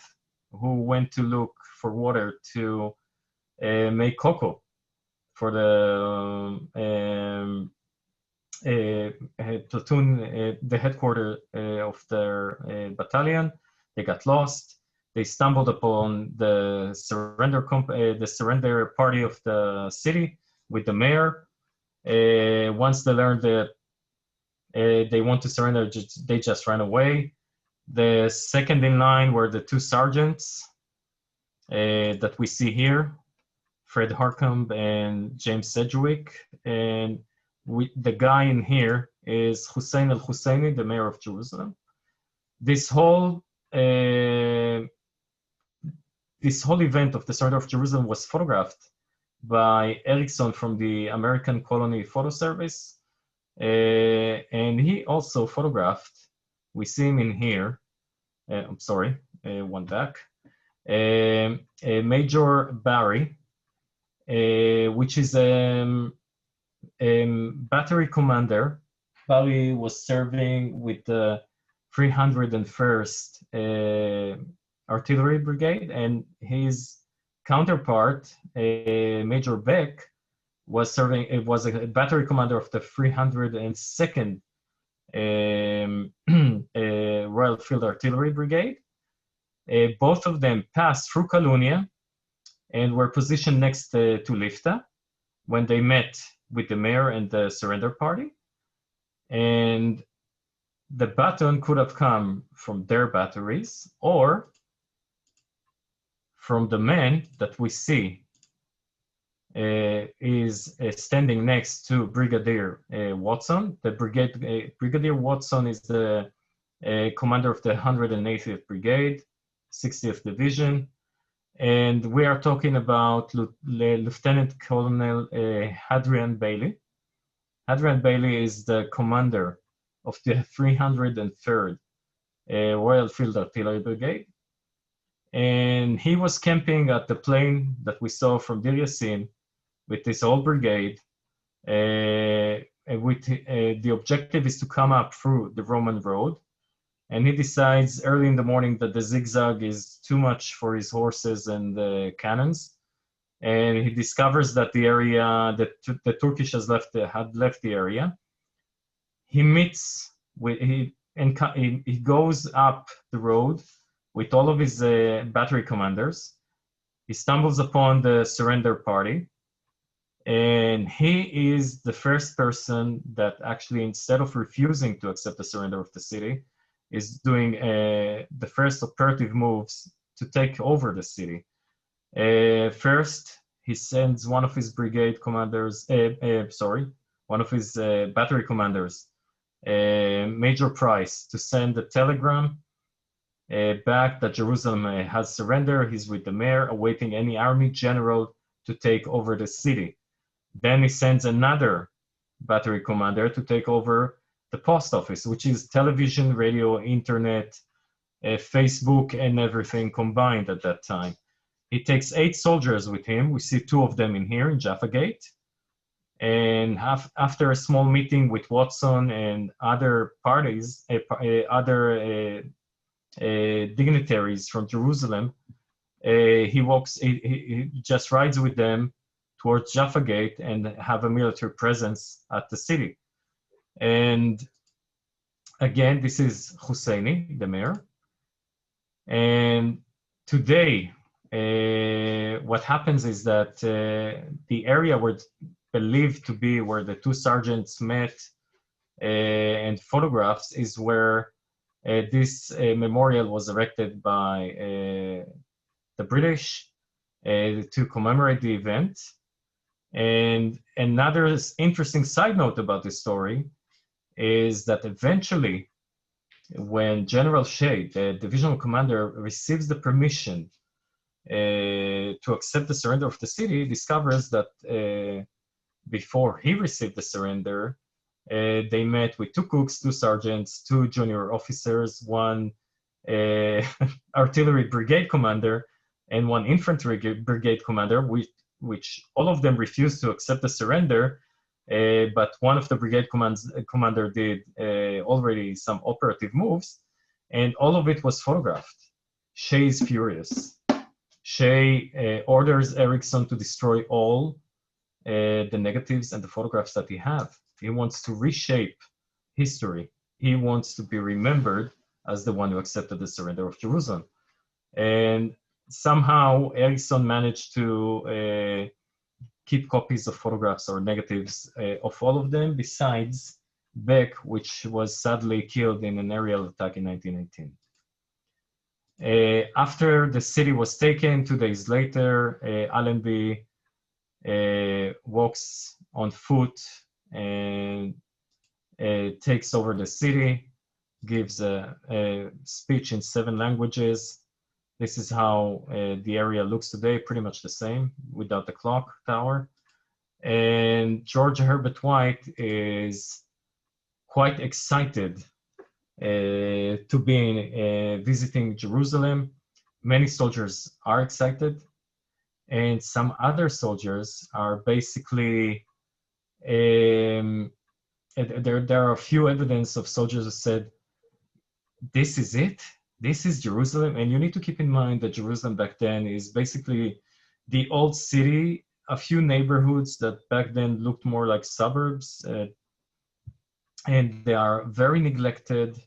who went to look for water to make cocoa for the platoon, the headquarters of their battalion. They got lost. They stumbled upon the surrender party of the city with the mayor. Once they learned that they want to surrender, they just ran away. The second in line were the 2 sergeants that we see here, Fred Harcombe and James Sedgwick. And the guy in here is Hussein al-Husseini, the mayor of Jerusalem. This whole event of the surrender of Jerusalem was photographed by Erickson from the American Colony Photo Service. And he also photographed, we see him in here, I'm sorry, one back, Major Barry, which is a battery commander. Barry was serving with the 301st Artillery Brigade, and his counterpart, Major Beck, was a battery commander of the 302nd Royal Field Artillery Brigade. Both of them passed through Kalunia and were positioned next to Lifta when they met with the mayor and the surrender party. And the baton could have come from their batteries or from the men that we see is standing next to Brigadier Watson. The Brigadier Watson is the commander of the 180th Brigade, 60th Division. And we are talking about Lieutenant Colonel Hadrian Bailey. Hadrian Bailey is the commander of the 303rd Royal Field Artillery Brigade. And he was camping at the plain that we saw from Deir Yassin with this whole brigade. The objective is to come up through the Roman road. And he decides early in the morning that the zigzag is too much for his horses and the cannons. And he discovers that the area, the Turkish had left the area. He meets with, he goes up the road with all of his battery commanders. He stumbles upon the surrender party. And he is the first person that actually, instead of refusing to accept the surrender of the city, is doing the first operative moves to take over the city. First, he sends one of his brigade commanders, one of his battery commanders major price to send a telegram back that Jerusalem has surrendered. He's with the mayor, awaiting any army general to take over the city. Then he sends another battery commander to take over the post office, which is television, radio, internet, Facebook, and everything combined at that time. He takes 8 soldiers with him. We see 2 of them in here in Jaffa Gate. And after a small meeting with Watson and other parties, other dignitaries from Jerusalem, he just rides with them towards Jaffa Gate and have a military presence at the city. And again, this is Husseini, the mayor. And today, what happens is that the area where believed to be where the 2 sergeants met and photographs is where this memorial was erected by the British to commemorate the event. And another interesting side note about this story is that eventually, when General Shea, the divisional commander, receives the permission to accept the surrender of the city, discovers that before he received the surrender, they met with 2 cooks, 2 sergeants, 2 junior officers, 1 artillery brigade commander, and 1 infantry brigade commander, which all of them refused to accept the surrender, but one of the brigade commander did already some operative moves, and all of it was photographed. Shea is furious. Shea orders Erickson to destroy all the negatives and the photographs that he have. He wants to reshape history. He wants to be remembered as the one who accepted the surrender of Jerusalem. And somehow Erickson managed to keep copies of photographs or negatives of all of them, besides Beck, which was sadly killed in an aerial attack in 1918. After the city was taken, 2 days later, Allenby walks on foot and takes over the city, gives a speech in 7 languages. This is how the area looks today, pretty much the same, without the clock tower. And George Herbert White is quite excited to be visiting Jerusalem. Many soldiers are excited, and some other soldiers are basically, there are a few evidence of soldiers who said, this is it? This is Jerusalem? And you need to keep in mind that Jerusalem back then is basically the old city, a few neighborhoods that back then looked more like suburbs, and they are very neglected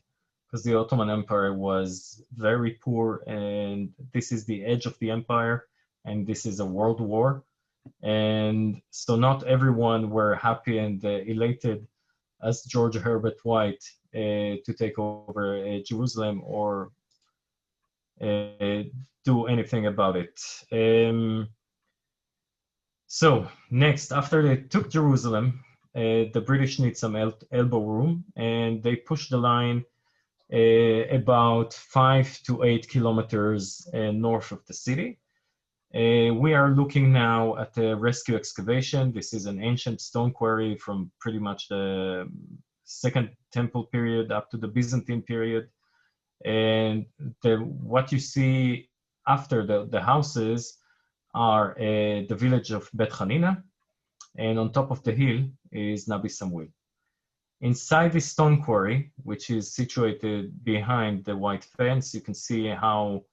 because the Ottoman Empire was very poor, and this is the edge of the empire, and this is a world war. And so not everyone were happy and elated as George Herbert White to take over Jerusalem or do anything about it. So next, after they took Jerusalem, the British need some elbow room, and they pushed the line about 5 to 8 kilometers north of the city. We are looking now at a rescue excavation. This is an ancient stone quarry from pretty much the Second Temple period up to the Byzantine period. And what you see after the houses are the village of Bet Hanina, and on top of the hill is Nabi Samuel. Inside the stone quarry, which is situated behind the white fence, you can see how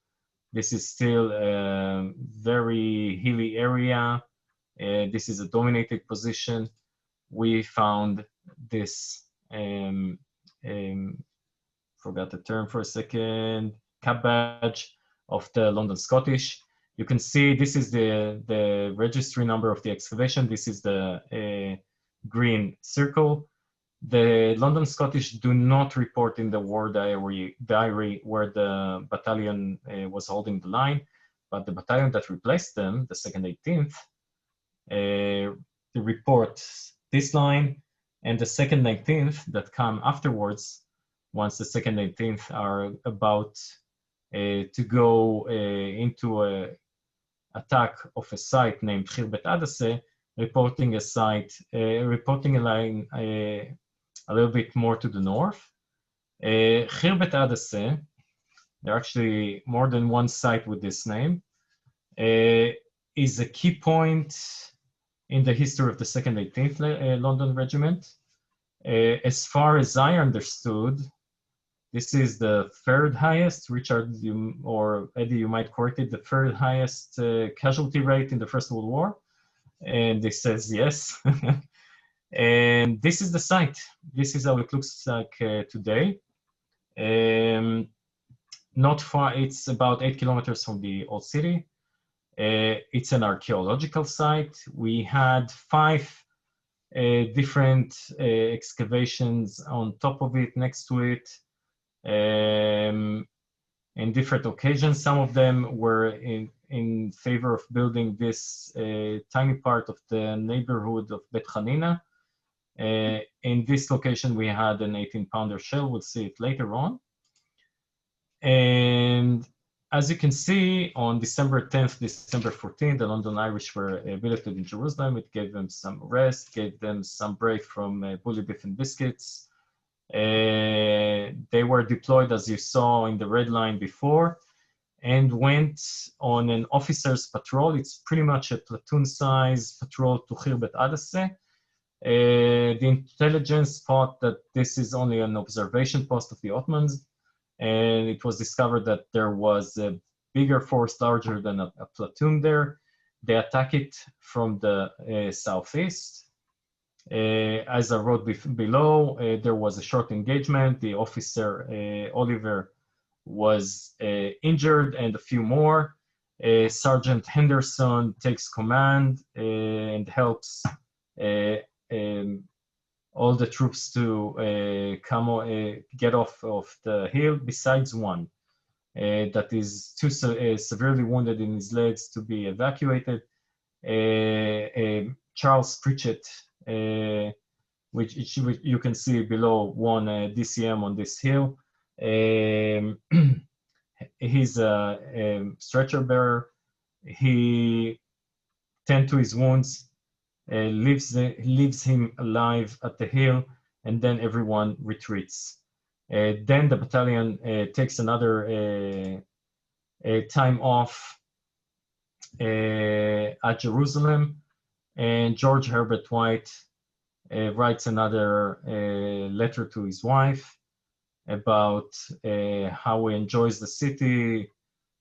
this is still a very hilly area. This is a dominated position. We found this, forgot the term for a second, cap badge of the London Scottish. You can see this is the registry number of the excavation. This is the green circle. The London Scottish do not report in the war diary where the battalion was holding the line, but the battalion that replaced them, the 2nd 18th, they report this line, and the 2nd 19th that come afterwards, once the 2nd 19th are about to go into a attack of a site named Khirbet Adaseh, reporting a line a little bit more to the north. Khirbet Adaseh, there are actually more than one site with this name, is a key point in the history of the 2nd 18th London Regiment. As far as I understood, this is the 3rd highest, Richard or Eddie, you might correct it, the 3rd highest casualty rate in the First World War. And this says yes. And this is the site. This is how it looks like today. Not far, it's about 8 kilometers from the old city. It's an archaeological site. We had 5 different excavations on top of it, next to it, in different occasions. Some of them were in favor of building this tiny part of the neighborhood of Bet Hanina. In this location, we had an 18-pounder shell. We'll see it later on. And as you can see, on December 10th, December 14th, the London Irish were billeted in Jerusalem. It gave them some rest, gave them some break from bully beef and biscuits. They were deployed, as you saw in the red line before, and went on an officer's patrol. It's pretty much a platoon-size patrol to Khirbet Adaseh. The intelligence thought that this is only an observation post of the Ottomans, and it was discovered that there was a bigger force larger than a platoon there. They attack it from the southeast. As I wrote below, there was a short engagement. The officer, Oliver, was injured, and a few more. Sergeant Henderson takes command and helps all the troops to get off of the hill, besides one that is too severely wounded in his legs to be evacuated. Charles Pritchett, which you can see below, won DCM on this hill. He's a stretcher bearer. He tended to his wounds, leaves him alive at the hill, and then everyone retreats. Then the battalion takes another time off at Jerusalem, and George Herbert White writes another letter to his wife about how he enjoys the city,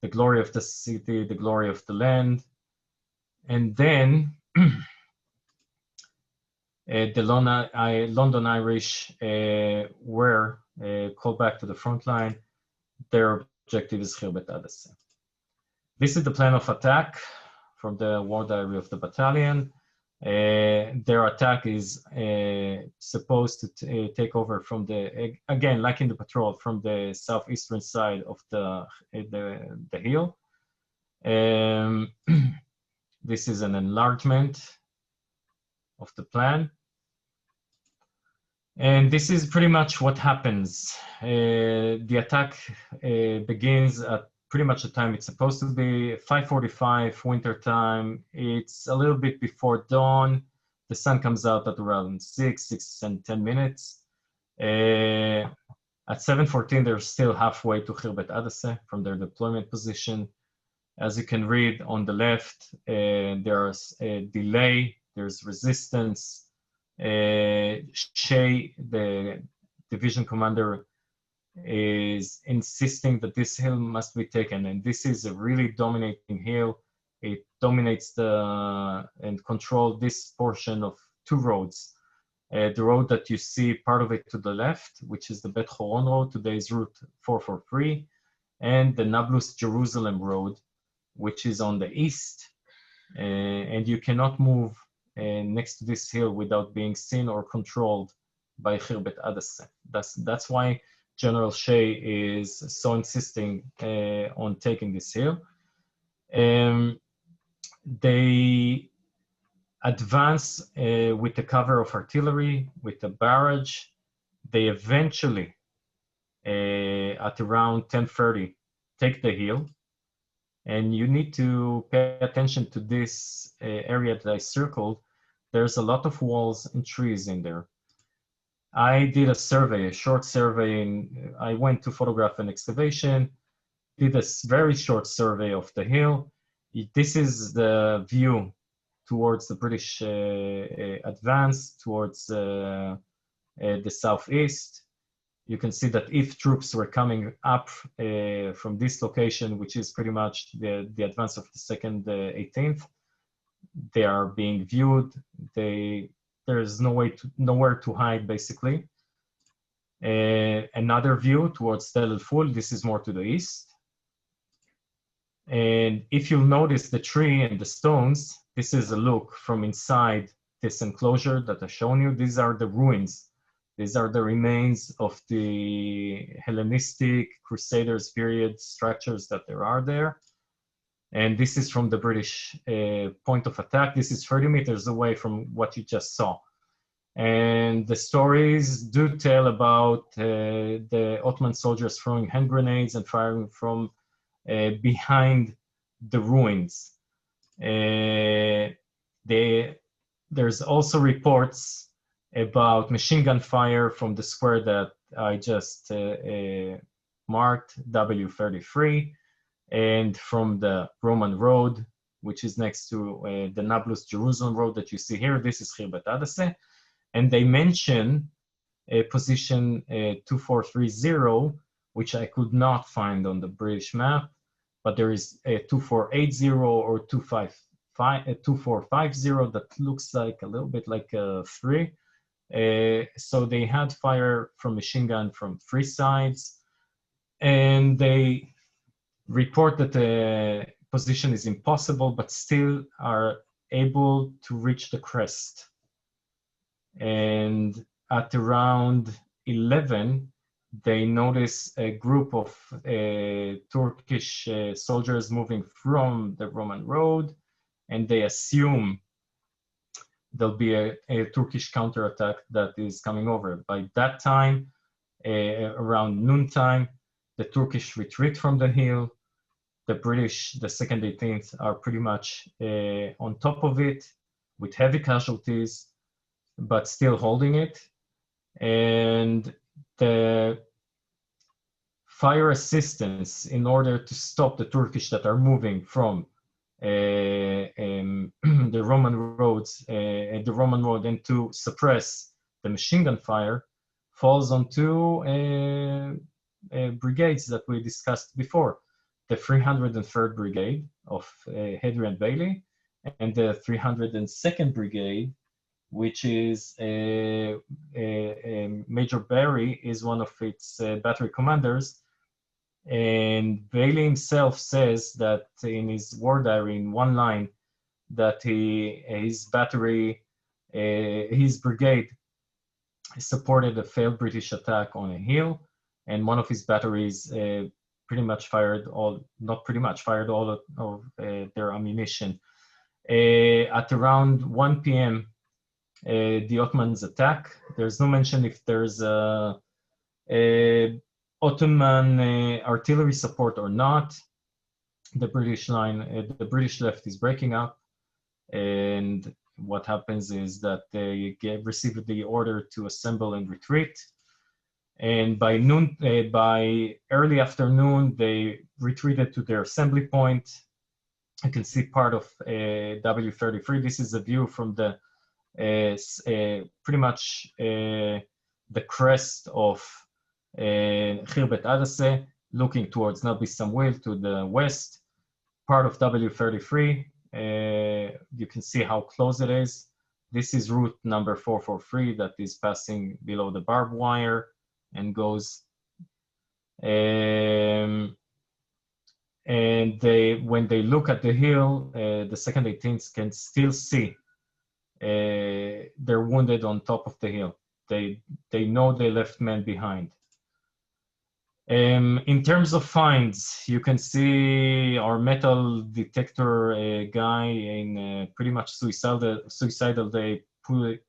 the glory of the city, the glory of the land. And then the London Irish were called back to the front line. Their objective is Khirbet Adaseh. This is the plan of attack from the war diary of the battalion. Their attack is supposed to take over from the, again, like in the patrol, from the southeastern side of the hill. This is an enlargement of the plan. And this is pretty much what happens. The attack begins at pretty much the time it's supposed to be, 5:45 winter time. It's a little bit before dawn. The sun comes out at around 6 and 10 minutes. At 7:14, they're still halfway to Khirbet Adaseh from their deployment position. As you can read on the left, there's a delay, there's resistance. Shea, the division commander, is insisting that this hill must be taken, and this is a really dominating hill. It dominates and controls this portion of 2 roads. The road that you see, part of it to the left, which is the Bet Horon road, today's Route 443, and the Nablus Jerusalem road, which is on the east, and you cannot move next to this hill without being seen or controlled by Khirbet Adaseh. That's why General Shea is so insisting on taking this hill. They advance with the cover of artillery, with the barrage. They eventually, at around 10:30, take the hill. And you need to pay attention to this area that I circled. There's a lot of walls and trees in there. I did a survey, a short survey, and I went to photograph an excavation, did a very short survey of the hill. This is the view towards the British advance, towards the southeast. You can see that if troops were coming up from this location, which is pretty much the advance of the 2nd 18th, they are being viewed. There's nowhere to hide, basically. Another view towards Tel el-Ful. This is more to the east. And if you'll notice the tree and the stones, this is a look from inside this enclosure that I've shown you. These are the ruins. These are the remains of the Hellenistic Crusaders period structures that there are there. And this is from the British point of attack. This is 30 meters away from what you just saw. And the stories do tell about the Ottoman soldiers throwing hand grenades and firing from behind the ruins. There's also reports about machine gun fire from the square that I just marked, W33, and from the Roman road, which is next to the Nablus-Jerusalem road that you see here. This is Khirbet Adaseh. And they mention position 2430, which I could not find on the British map, but there is a 2480 or 2450 that looks like a little bit like a 3. So they had fire from machine gun from 3 sides, and they report that the position is impossible, but still are able to reach the crest. And at around 11, they notice a group of Turkish soldiers moving from the Roman road, and they assume there'll be a Turkish counterattack that is coming over. By that time, around noontime, the Turkish retreat from the hill. The British, the 2nd 18th, are pretty much on top of it with heavy casualties, but still holding it. And the fire assistance in order to stop the Turkish that are moving from the Roman roads, the Roman road, and to suppress the machine gun fire falls on 2 brigades that we discussed before. The 303rd Brigade of Hadrian Bailey and the 302nd Brigade, which is Major Barry is one of its battery commanders. And Bailey himself says that in his war diary, in one line, that his brigade supported a failed British attack on a hill, and one of his batteries fired all of their ammunition. At around 1 p.m., the Ottomans attack. There's no mention if there's Ottoman artillery support or not. The British the British left is breaking up, and what happens is that they received the order to assemble and retreat. And by noon, by early afternoon, they retreated to their assembly point. You can see part of W33. This is a view from the pretty much the crest of Khirbet Adaseh, looking towards Nabi Samuel to the west. Part of W33. You can see how close it is. This is route number 443 that is passing below the barbed wire and goes. And when they look at the hill, the 2nd 18th can still see they're wounded on top of the hill. They know they left men behind. In terms of finds, you can see our metal detector guy in pretty much suicidal day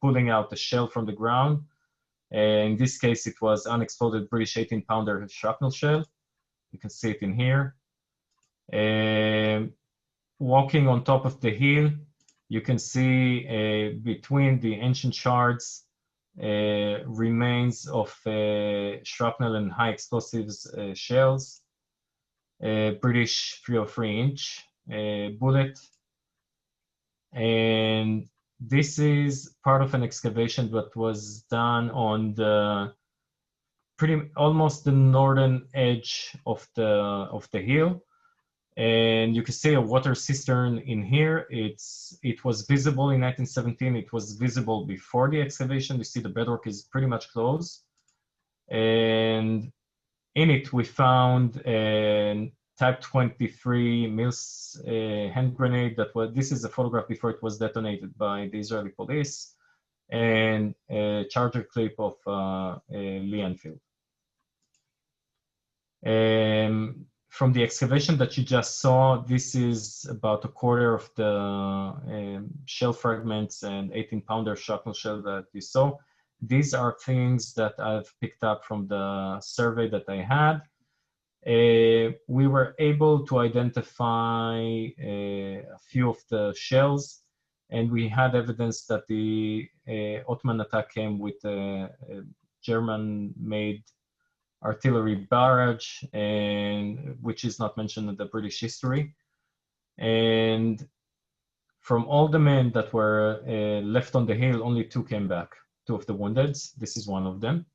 pulling out the shell from the ground. In this case, it was unexploded British 18-pounder shrapnel shell. You can see it in here. Walking on top of the hill, you can see between the ancient shards remains of shrapnel and high explosives shells, British 303-inch bullet. And this is part of an excavation that was done on the almost the northern edge of the hill. And you can see a water cistern in here. It was visible in 1917. It was visible before the excavation. You see the bedrock is pretty much closed. And in it, we found a Type 23 Mills hand grenade this is a photograph before it was detonated by the Israeli police, and a charger clip of Lee Enfield. From the excavation that you just saw, this is about a quarter of the shell fragments and 18-pounder shrapnel shell that you saw. These are things that I've picked up from the survey that I had. We were able to identify a few of the shells, and we had evidence that the Ottoman attack came with a German-made artillery barrage, and which is not mentioned in the British history. And from all the men that were left on the hill, only 2 came back, 2 of the wounded. This is one of them.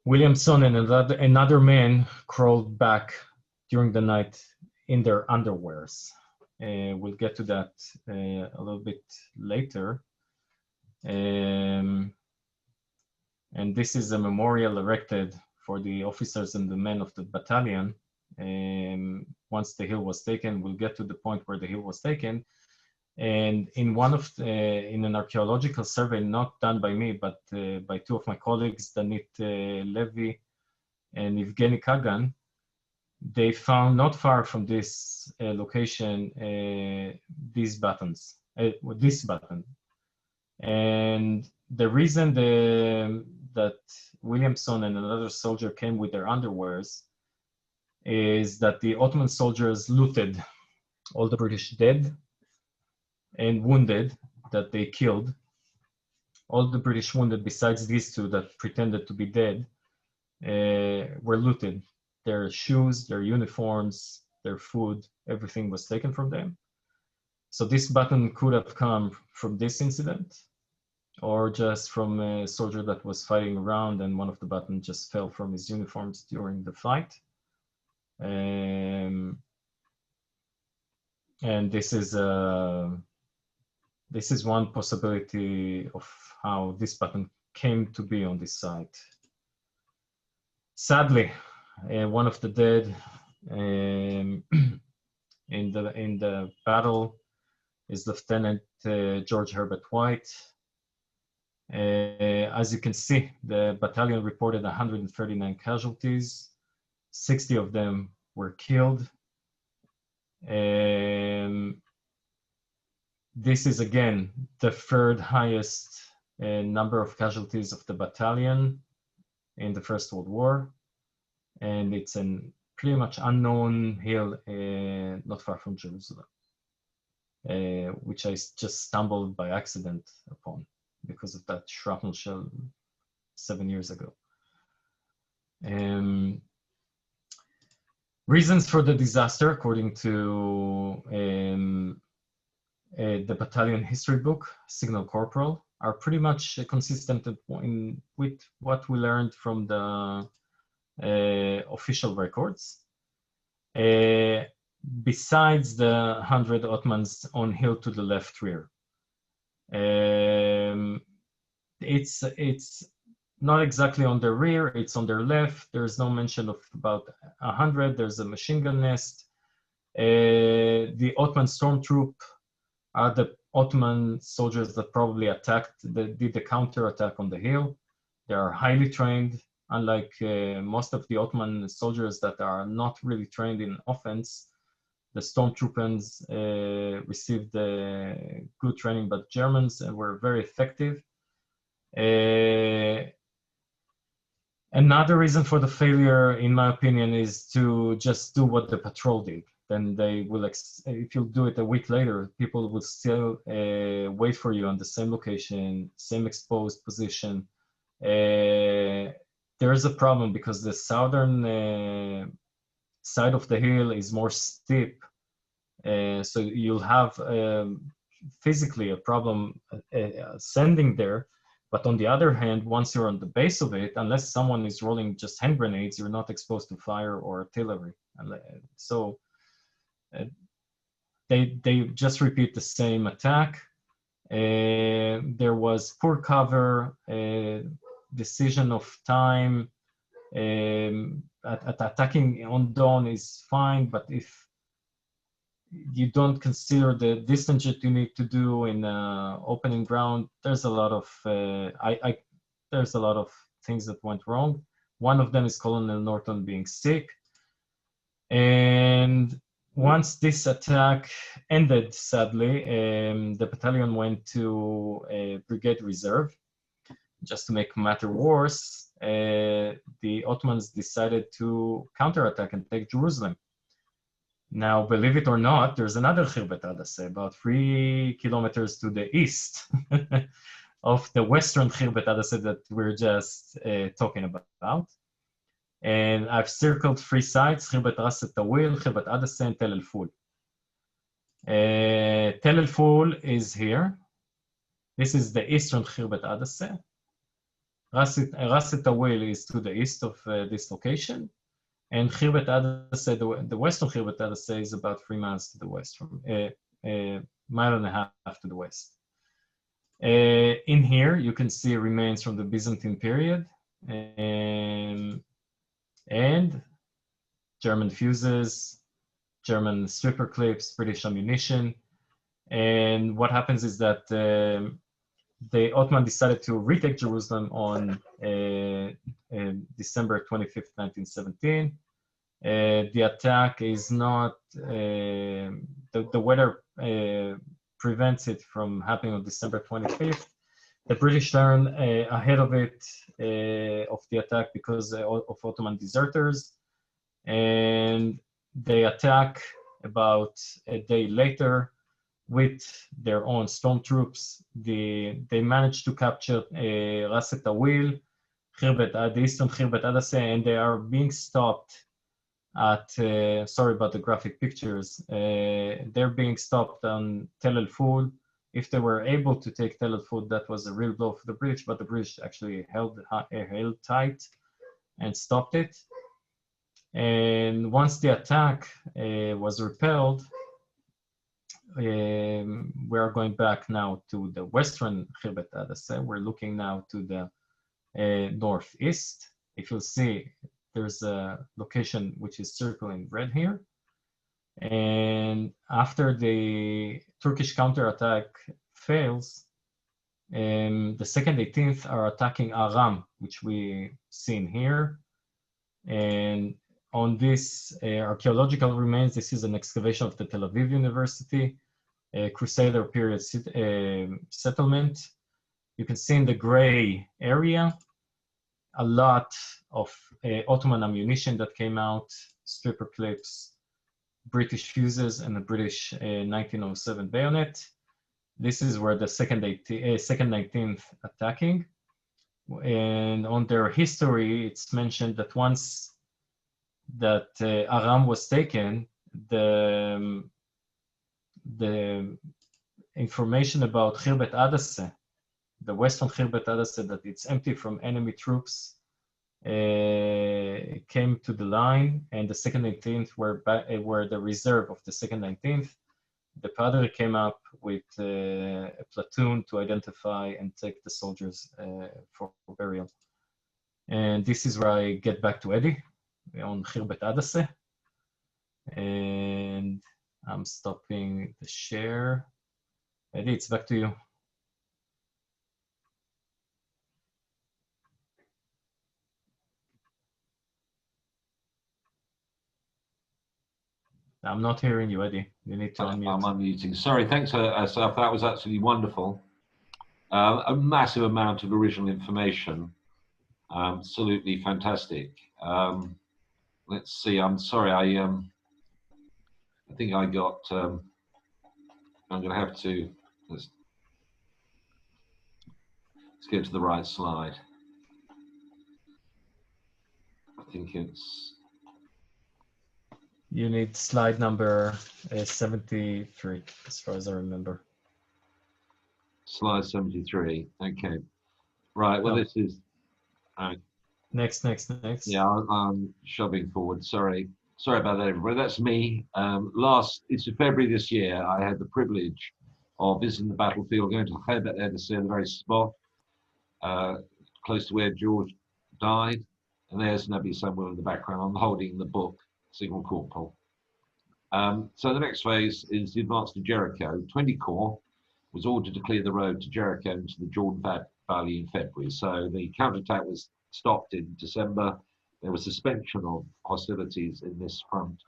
Williamson and another man crawled back during the night in their underwears. We'll get to that a little bit later. And this is a memorial erected for the officers and the men of the battalion. Once the hill was taken, we'll get to the point where the hill was taken. And in in an archaeological survey, not done by me, but by 2 of my colleagues, Danit Levy and Evgeny Kagan, they found not far from this location these buttons, this button. And the reason that Williamson and another soldier came with their underwears is that the Ottoman soldiers looted all the British dead and wounded that they killed. All the British wounded, besides these 2 that pretended to be dead, were looted. Their shoes, their uniforms, their food, everything was taken from them. So this button could have come from this incident, or just from a soldier that was fighting around and one of the buttons just fell from his uniforms during the fight. And this is one possibility of how this button came to be on this site. Sadly, one of the dead in the battle is Lieutenant George Herbert White. As you can see, the battalion reported 139 casualties. 60 of them were killed. This is again the 3rd highest number of casualties of the battalion in the First World War. And it's a pretty much unknown hill not far from Jerusalem, which I just stumbled by accident upon because of that shrapnel shell 7 years ago. Reasons for the disaster, according to the battalion history book, Signal Corporal, are pretty much consistent with what we learned from the official records. Besides the 100 Ottomans on hill to the left rear. It's not exactly on their rear, it's on their left. There's no mention of about 100. There's a machine gun nest. The Ottoman stormtroop are the Ottoman soldiers that probably did the counter attack on the hill. They are highly trained, unlike most of the Ottoman soldiers that are not really trained in offense. The stormtroopers received good training, but Germans were very effective. Another reason for the failure, in my opinion, is to just do what the patrol did. Then they will, if you do it a week later, people will still wait for you on the same location, same exposed position. There is a problem because the southern side of the hill is more steep. So you'll have physically a problem ascending there. But on the other hand, once you're on the base of it, unless someone is rolling just hand grenades, you're not exposed to fire or artillery. So they just repeat the same attack. There was poor cover, decision of time. Attacking on dawn is fine, but if you don't consider the distance that you need to do in opening ground, there's a lot of there's a lot of things that went wrong. One of them is Colonel Norton being sick. And once this attack ended, sadly, the battalion went to a brigade reserve. Just to make matter worse, the Ottomans decided to counterattack and take Jerusalem. Now, believe it or not, there's another Khirbet Adaseh, about 3 kilometers to the east of the western Khirbet Adaseh that we're just talking about. And I've circled 3 sites, Khirbet Ras Tawil, Khirbet Adaseh, and Tel El Ful. Tel El Ful is here. This is the eastern Khirbet Adaseh. Ras Tawil is to the east of this location. And Khirbet Adaseh, the western Khirbet Adaseh is about 3 miles to the west, from mile and a half to the west. In here, you can see remains from the Byzantine period and German fuses, German stripper clips, British ammunition. And what happens is that the Ottoman decided to retake Jerusalem on December 25th, 1917. The attack is not, the weather prevents it from happening on December 25th. The British learned ahead of it, of the attack because of Ottoman deserters. And they attack about a day later with their own stormtroops. They managed to capture Ras Tawil, the eastern Khirbet Adaseh, and they are being stopped at, sorry about the graphic pictures, they're being stopped on Tel El Ful. If they were able to take Tel El Ful, that was a real blow for the British, but the British actually held tight and stopped it. And once the attack was repelled, we are going back now to the western Khirbet Adaseh. We're looking now to the northeast. If you'll see, there's a location which is circled in red here. And after the Turkish counterattack fails, the 2nd 18th are attacking Aram, which we seen here. And on this archaeological remains, this is an excavation of the Tel Aviv University, Crusader period settlement. You can see in the gray area a lot of Ottoman ammunition that came out, stripper clips, British fuses, and a British 1907 bayonet. This is where the 2nd 19th attacking. And on their history, it's mentioned that once that Aram was taken, the information about Khirbet Adaseh, the western Khirbet Adaseh, that it's empty from enemy troops, came to the line, and the 2nd 19th were the reserve of the 2nd 19th. The Padre came up with a platoon to identify and take the soldiers for burial. And this is where I get back to Eddie on Khirbet Adaseh. And I'm stopping the share. Eddie, it's back to you. I'm not hearing you, Eddie. You need to unmute. I'm unmuting. Sorry, thanks, Asaf. That was absolutely wonderful. A massive amount of original information. Absolutely fantastic. Let's see. I'm sorry. I think I got. I'm going to have to. Let's get to the right slide. I think it's. You need slide number 73, as far as I remember. Slide 73. Okay. Right. Well, this is. Next. Yeah, I'm shoving forward. Sorry about that, everybody. That's me. It's February this year. I had the privilege of visiting the battlefield, going to Khaybar Edessa, the very spot close to where George died. And there's Nabi somewhere in the background. I'm holding the book, Signal Corporal. So the next phase is the advance to Jericho. 20 Corps was ordered to clear the road to Jericho into the Jordan Valley in February. So the counterattack was stopped in December. There was suspension of hostilities in this front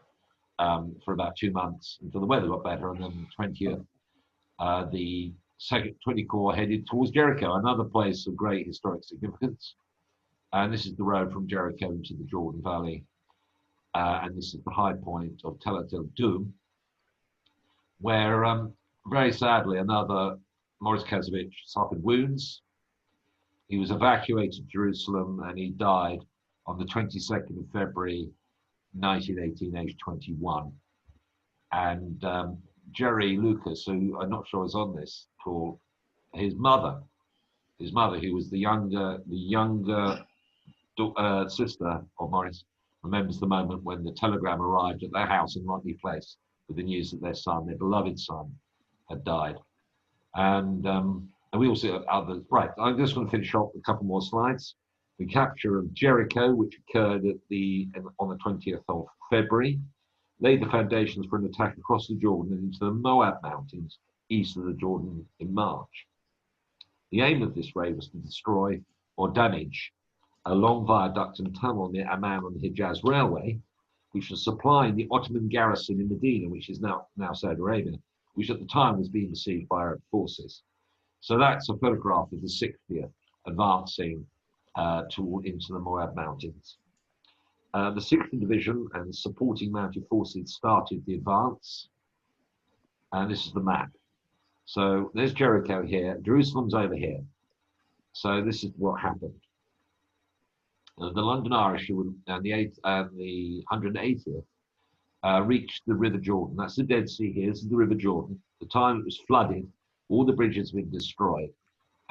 for about 2 months until the weather got better. And then the 20th, the second 20 Corps headed towards Jericho, another place of great historic significance. And this is the road from Jericho into the Jordan Valley. And this is the high point of Talat el-Dum, where very sadly another Morris Kazovich suffered wounds. He was evacuated to Jerusalem and he died on the 22nd of February 1918, aged 21. And Jerry Lucas, who I'm not sure is on this call, his mother, who was the younger sister of Morris, remembers the moment when the telegram arrived at their house in Rodney Place with the news that their son, their beloved son, had died. And we also have others. Right, I'm just going to finish off with a couple more slides. The capture of Jericho, which occurred on the 20th of February, laid the foundations for an attack across the Jordan and into the Moab Mountains east of the Jordan in March. The aim of this raid was to destroy or damage a long viaduct and tunnel near Amman on the Hijaz Railway, which was supplying the Ottoman garrison in Medina, which is now Saudi Arabia, which at the time was being besieged by Arab forces. So that's a photograph of the 60th advancing into the Moab Mountains. The 60th Division and supporting mounted forces started the advance. And this is the map. So there's Jericho here, Jerusalem's over here. So this is what happened. The London Irish and the 180th reached the River Jordan. That's the Dead Sea here. This is the River Jordan. The time it was flooded, all the bridges had been destroyed.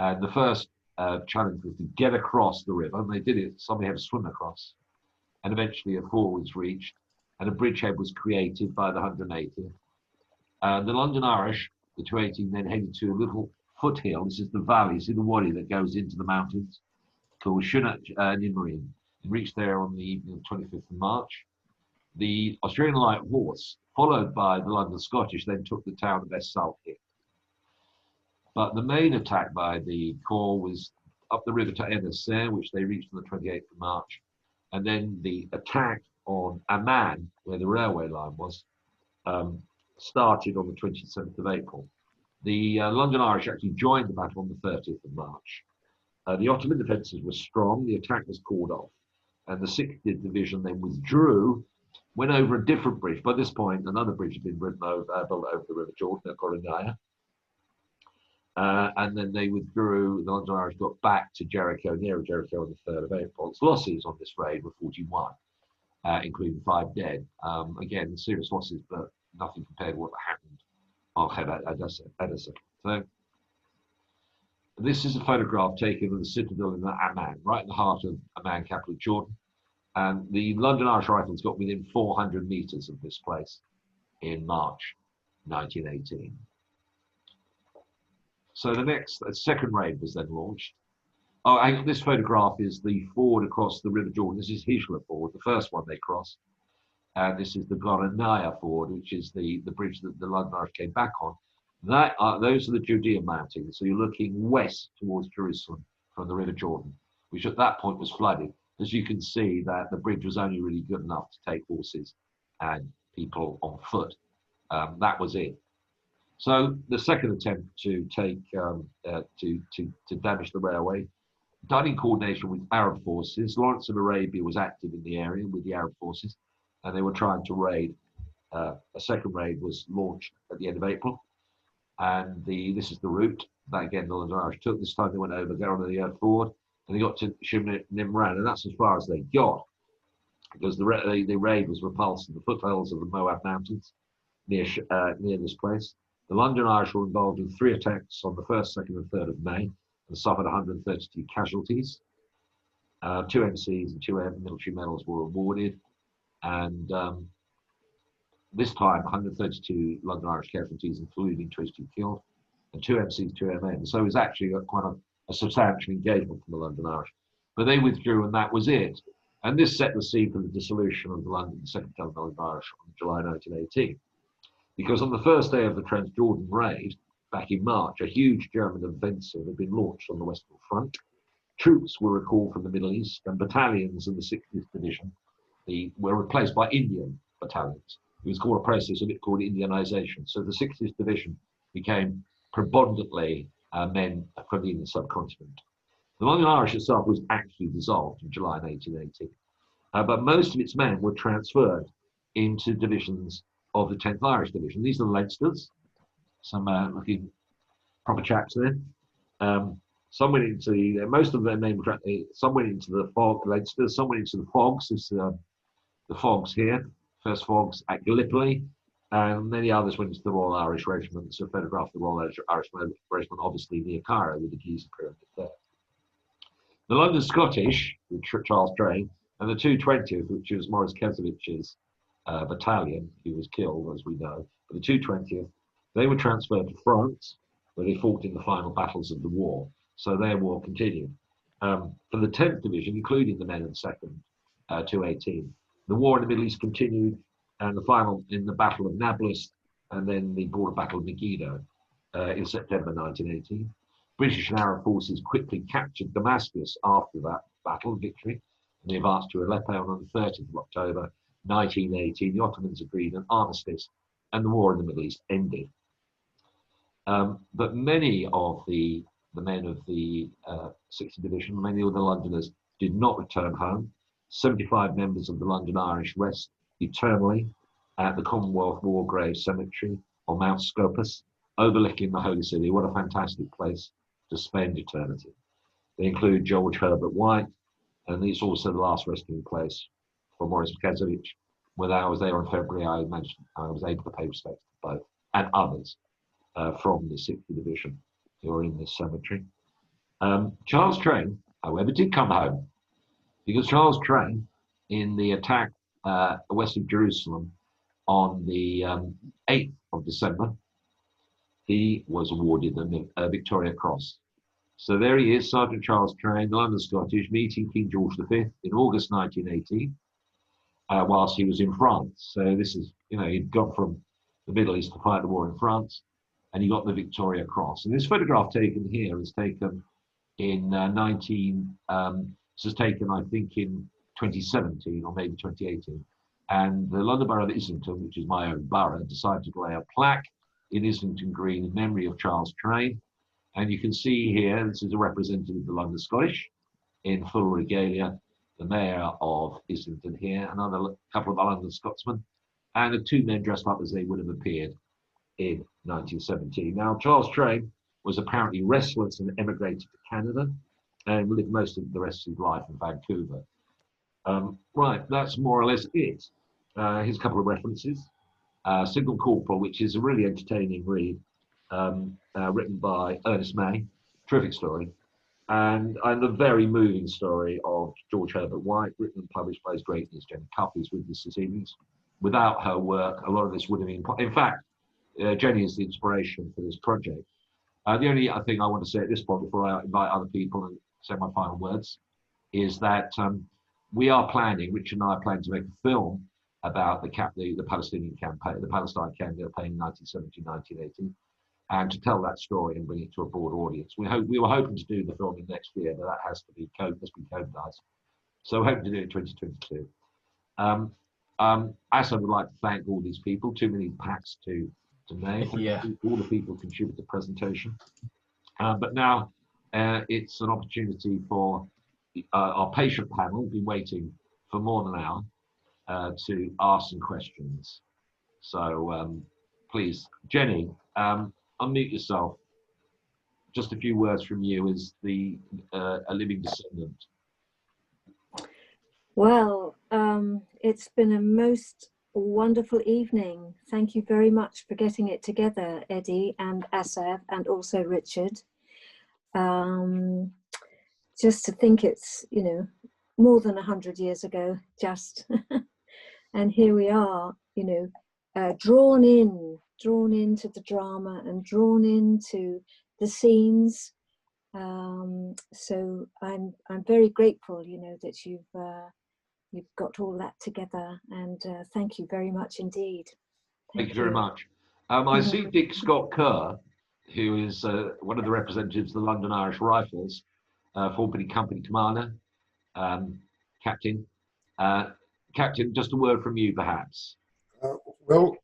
And the first challenge was to get across the river. And they did it. Somebody had to swim across. And eventually a ford was reached. And a bridgehead was created by the 180th. The London Irish, the 218, then headed to a little foothill. This is the valley. See the wadi that goes into the mountains, called Shunat Nimrin, and reached there on the evening of 25th of March. The Australian Light Horse, followed by the London Scottish, then took the town of Es Salkir. But the main attack by the Corps was up the river to Edessa, which they reached on the 28th of March. And then the attack on Amman, where the railway line was, started on the 27th of April. The London Irish actually joined the battle on the 30th of March. The Ottoman defences were strong, the attack was called off, and the 60th Division then withdrew, went over a different bridge. By this point, another bridge had been built over the River Jordan at Coronaya. And then they withdrew, the London Irish got back to Jericho, near Jericho on the 3rd of April. Its losses on this raid were 41, including 5 dead. Again, serious losses, but nothing compared to what happened on Khaybar Edessa. So, this is a photograph taken of the citadel in Amman, right in the heart of Amman, capital Jordan. And the London Irish Rifles got within 400 meters of this place in March 1918. So the second raid was then launched. Oh, this photograph is the ford across the River Jordan. This is Hijla Ford, the first one they crossed. And this is the Goranaya Ford, which is the bridge that the London Irish came back on. Those are the Judean mountains. So you're looking west towards Jerusalem from the River Jordan, which at that point was flooded. As you can see, that the bridge was only really good enough to take horses and people on foot. That was it. So the second attempt to take to damage the railway, done in coordination with Arab forces. Lawrence of Arabia was active in the area with the Arab forces, and they were trying to raid. A second raid was launched at the end of April, and this is the route that again the London Irish took. This time they went over there on the Ford, and they got to Shimon Nimran, and that's as far as they got, because the raid was repulsed in the foothills of the Moab Mountains near this place. The London Irish were involved in 3 attacks on the 1st, 2nd, and 3rd of May and suffered 132 casualties. 2 MCs and 2 military medals were awarded, and this time 132 London Irish casualties, including 22 killed, and 2 MCs, 2 MN. So it was actually quite a substantial engagement from the London Irish. But they withdrew, and that was it. And this set the scene for the dissolution of the Second London Irish on July 1918. Because on the first day of the Transjordan raid, back in March, a huge German offensive had been launched on the Western Front. Troops were recalled from the Middle East, and battalions of the 60th Division were replaced by Indian battalions. It was called a process of it called Indianization. So the 60th Division became predominantly men from the Indian subcontinent. The London Irish itself was actually dissolved in July 1918, but most of its men were transferred into divisions of the 10th Irish Division. These are the Leinsters, some looking proper chaps there. Some went into most of their men were some went into the Leinsters, some went into the Fogs. This the Fogs here, first Fogs at Gallipoli, and many others went into the Royal Irish Regiment. So photograph the Royal Irish Regiment, obviously near Cairo with the Giza Pyramid there. The London Scottish, with Charles Train, and the 220th, which was Maurice Kesevich's battalion, who was killed, as we know. But the 220th, they were transferred to France, where they fought in the final battles of the war. So their war continued. For the 10th Division, including the men in 2nd, 218, the war in the Middle East continued, and the final in the Battle of Nablus, and then the border battle of Megiddo in September 1918. British and Arab forces quickly captured Damascus after that battle victory, and they advanced to Aleppo on the 30th of October 1918. The Ottomans agreed an armistice, and the war in the Middle East ended. But many of the men of the 60th Division, many of the Londoners, did not return home. 75 members of the London Irish rest eternally at the Commonwealth War Grave Cemetery on Mount Scopus, overlooking the Holy City. What a fantastic place to spend eternity. They include George Herbert White, and it's also the last resting place for Maurice Kesevich. When I was there in February, I was able to pay respect to both, and others from the 60th Division who are in this cemetery. Charles Train, however, did come home, because Charles Train, in the attack west of Jerusalem on the 8th of December, he was awarded the Victoria Cross. So there he is, Sergeant Charles Train, the London Scottish, meeting King George V in August 1918, whilst he was in France. So this is, he'd gone from the Middle East to fight the war in France, and he got the Victoria Cross. And this photograph taken here is taken in this was taken, I think, in 2017 or maybe 2018. And the London Borough of Islington, which is my own borough, decided to lay a plaque in Islington Green in memory of Charles Train. And you can see here, this is a representative of the London Scottish in full regalia, the Mayor of Islington here, another couple of London Scotsmen, and the 2 men dressed up as they would have appeared in 1917. Now, Charles Train was apparently restless and emigrated to Canada and lived most of the rest of his life in Vancouver. Right, that's more or less it. Here's a couple of references. Signal Corporal, which is a really entertaining read, written by Ernest May, terrific story, and a very moving story of George Herbert White, written and published by his great niece Jenny Cuff, who's with us this evening. Without her work, a lot of this would have been, in fact, Jenny is the inspiration for this project. The only thing I want to say at this point, before I invite other people and say my final words, is that we are planning, Richard and I are planning to make a film about the Palestinian campaign, the Palestine campaign in 1917-1918, and to tell that story and bring it to a broad audience. We were hoping to do the filming next year, but that has to be COVID-19. So we're hoping to do it in 2022. As I would like to thank all these people, too many pats to name. Yeah. All the people contribute to the presentation. But now it's an opportunity for our patient panel, been waiting for more than an hour, to ask some questions. So please, Jenny, unmute yourself. Just a few words from you as a living descendant. Well, it's been a most wonderful evening. Thank you very much for getting it together, Eddie and Asaf, and also Richard. Just to think it's, you know, more than 100 years ago, just. And here we are, you know, drawn into the drama and drawn into the scenes. So I'm very grateful, you know, that you've got all that together, and thank you very much indeed. Thank you very much. I see Dick Scott Kerr, who is one of the representatives of the London Irish Rifles, formerly company commander, captain. Captain, just a word from you, perhaps. Well,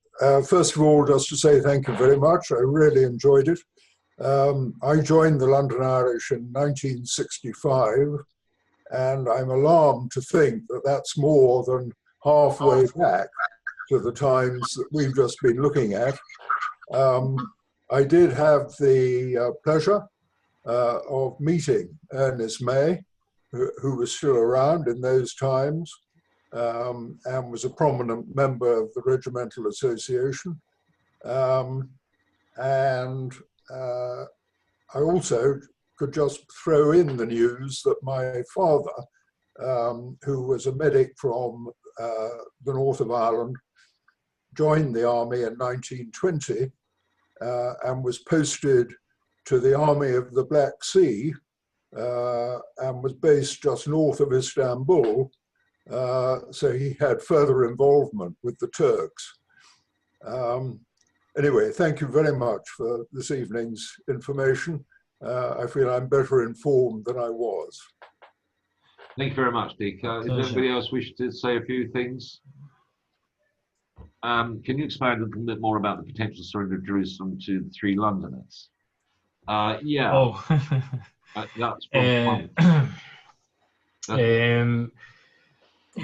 first of all, just to say thank you very much. I really enjoyed it. I joined the London Irish in 1965, and I'm alarmed to think that that's more than halfway back to the times that we've just been looking at. I did have the pleasure of meeting Ernest May, who was still around in those times, and was a prominent member of the Regimental Association. And I also could just throw in the news that my father, who was a medic from the north of Ireland, joined the army in 1920 and was posted to the Army of the Black Sea and was based just north of Istanbul. So he had further involvement with the Turks. Anyway, thank you very much for this evening's information. I feel I'm better informed than I was. Thank you very much, Dick. Does anybody else wish to say a few things? Can you expand a little bit more about the potential surrender of Jerusalem to the three Londoners? Yeah. Oh. That's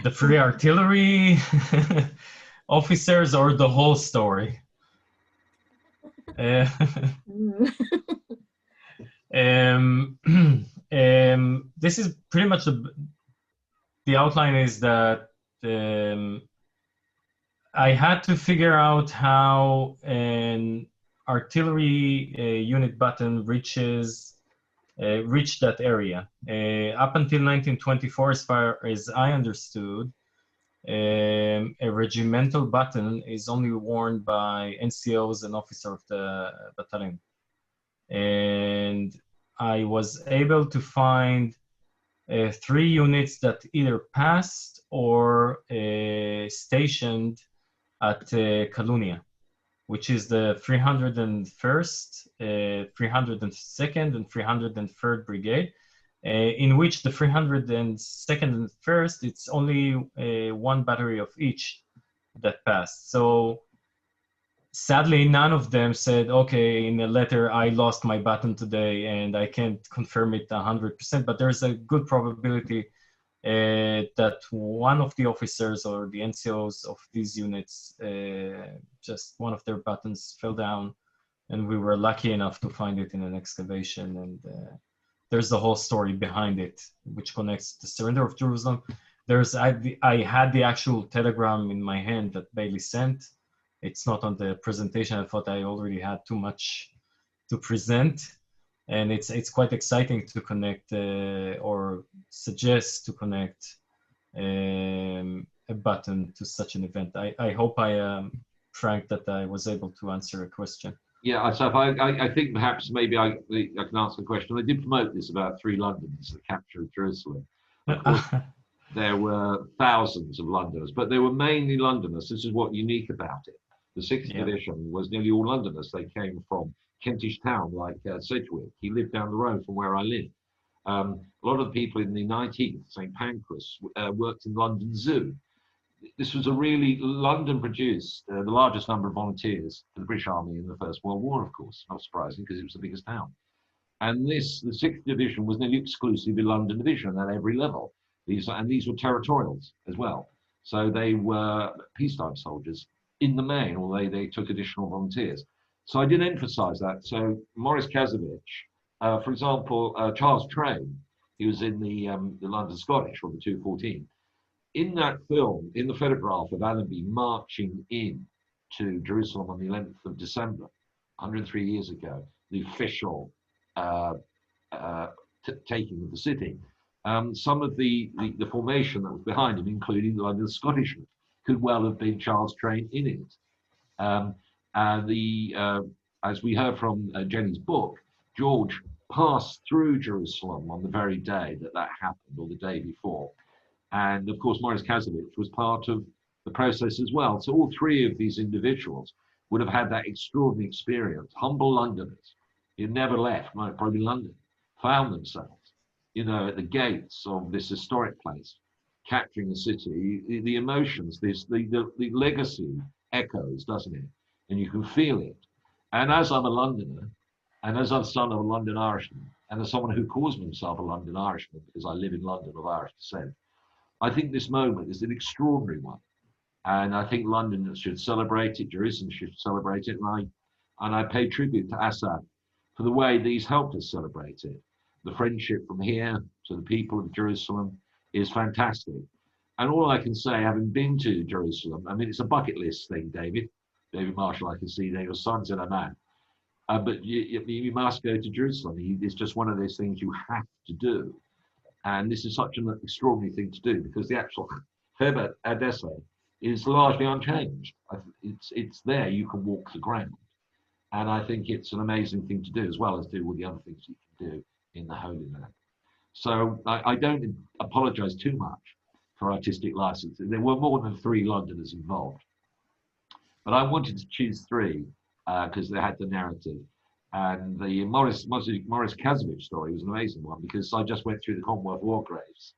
the three artillery officers, or the whole story? This is pretty much the outline is that I had to figure out how an artillery unit button reached that area. Up until 1924, as far as I understood, a regimental button is only worn by NCOs and officer of the battalion. And I was able to find 3 units that either passed or stationed at Kalunia, which is the 301st, 302nd, and 303rd Brigade, in which the 302nd and 1st, it's only 1 battery of each that passed. So sadly, none of them said, okay, in a letter, I lost my button today and I can't confirm it 100%, but there's a good probability that one of the officers or the NCOs of these units, just one of their buttons fell down, and we were lucky enough to find it in an excavation. And there's the whole story behind it, which connects the surrender of Jerusalem. I had the actual telegram in my hand that Bailey sent. It's not on the presentation. I thought I already had too much to present. And it's quite exciting to connect or suggest to connect a button to such an event. I hope Frank, that I was able to answer a question. Yeah, so I think perhaps maybe I can answer the question. I did promote this about 3 Londoners, the capture of Jerusalem. Of course, there were thousands of Londoners, but they were mainly Londoners. This is what's unique about it. The 6th Division was nearly all Londoners. They came from Kentish town like Sedgwick. He lived down the road from where I live. A lot of the people in the 19th, St Pancras, worked in London Zoo. this was a really London produced the largest number of volunteers for the British Army in the First World War, of course, not surprising because it was the biggest town. And the 6th Division was nearly exclusively London Division at every level. These were territorials as well. So they were peacetime soldiers in the main, although they took additional volunteers. So I did emphasize that. So Morris Kazovich, for example, Charles Train, he was in the London Scottish or the 214. In that film, in the photograph of Allenby marching in to Jerusalem on the 11th of December, 103 years ago, the official taking of the city, some of the formation that was behind him, including the London Scottish, could well have been Charles Train in it. As we heard from Jenny's book, George passed through Jerusalem on the very day that happened, or the day before. And of course, Morris Kazovich was part of the process as well. So all three of these individuals would have had that extraordinary experience. Humble Londoners, who never left, probably London, found themselves, at the gates of this historic place, capturing the city. The emotions, the legacy echoes, doesn't it? And you can feel it. And as I'm a Londoner, and as I'm the son of a London Irishman, and as someone who calls himself a London Irishman because I live in London of Irish descent, I think this moment is an extraordinary one. And I think London should celebrate it, Jerusalem should celebrate it, and I pay tribute to Asaf for the way that he's helped us celebrate it. The friendship from here to the people of Jerusalem is fantastic. And all I can say, having been to Jerusalem, I mean, it's a bucket list thing, David Marshall, I can see there, your son's in a man. But you must go to Jerusalem. It's just one of those things you have to do. And this is such an extraordinary thing to do because the actual Hebet Edessa is largely unchanged. It's there, you can walk the ground. And I think it's an amazing thing to do, as well as do all the other things you can do in the Holy Land. So I don't apologize too much for artistic license. There were more than 3 Londoners involved. But I wanted to choose 3 because they had the narrative. And the Morris Kazovich story was an amazing one because I just went through the Commonwealth War graves.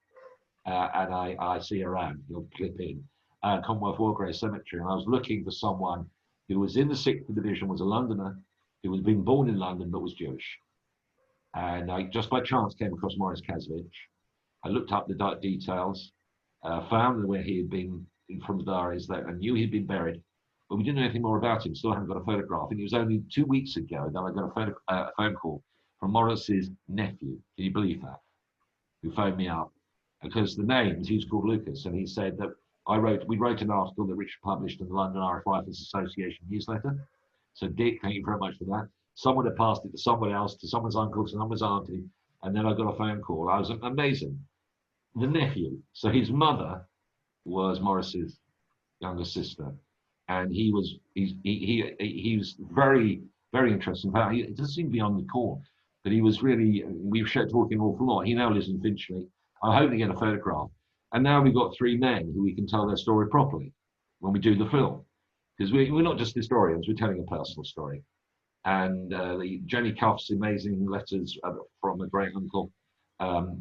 And I see around, you'll clip in, Commonwealth War Graves Cemetery. And I was looking for someone who was in the 6th Division, was a Londoner, who was being born in London but was Jewish. And I just by chance came across Morris Kazovich. I looked up the details, found where he had been from the diaries, that I knew he'd been buried, but we didn't know anything more about him. Still haven't got a photograph. And it was only 2 weeks ago that I got a phone call from Morris's nephew. Can you believe that? Who phoned me up because the names, he was called Lucas, and he said that we wrote an article that Richard published in the London Irish Rifles Association newsletter. So Dick, thank you very much for that. Someone had passed it to someone else, to someone's uncle, to someone's auntie, and then I got a phone call. I was amazing. The nephew, so his mother was Morris's younger sister, and he was very, very interesting. It doesn't seem to be on the call, but he was really, we were talking an awful lot. He now lives in Finchley. I hope to get a photograph. And now we've got 3 men who we can tell their story properly when we do the film. Because we're not just historians, we're telling a personal story. And Jenny Cuff's amazing letters from a great uncle,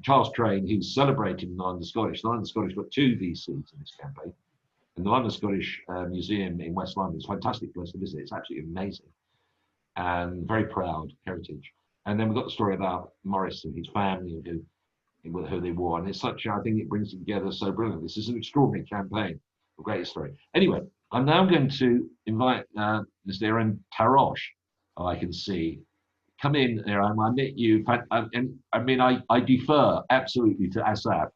Charles Train, who's celebrated in the London Scottish. The London Scottish got 2 VCs in this campaign. And the London Scottish Museum in West London is a fantastic place to visit. It's absolutely amazing and very proud heritage. And then we've got the story about Morris and his family and who they were. And it's such, I think it brings it together so brilliant. This is an extraordinary campaign, a great story. Anyway, I'm now going to invite Mr. Aaron Tarosh, I can see. Come in, Aaron. I met you. And I mean, I defer absolutely to Asaf,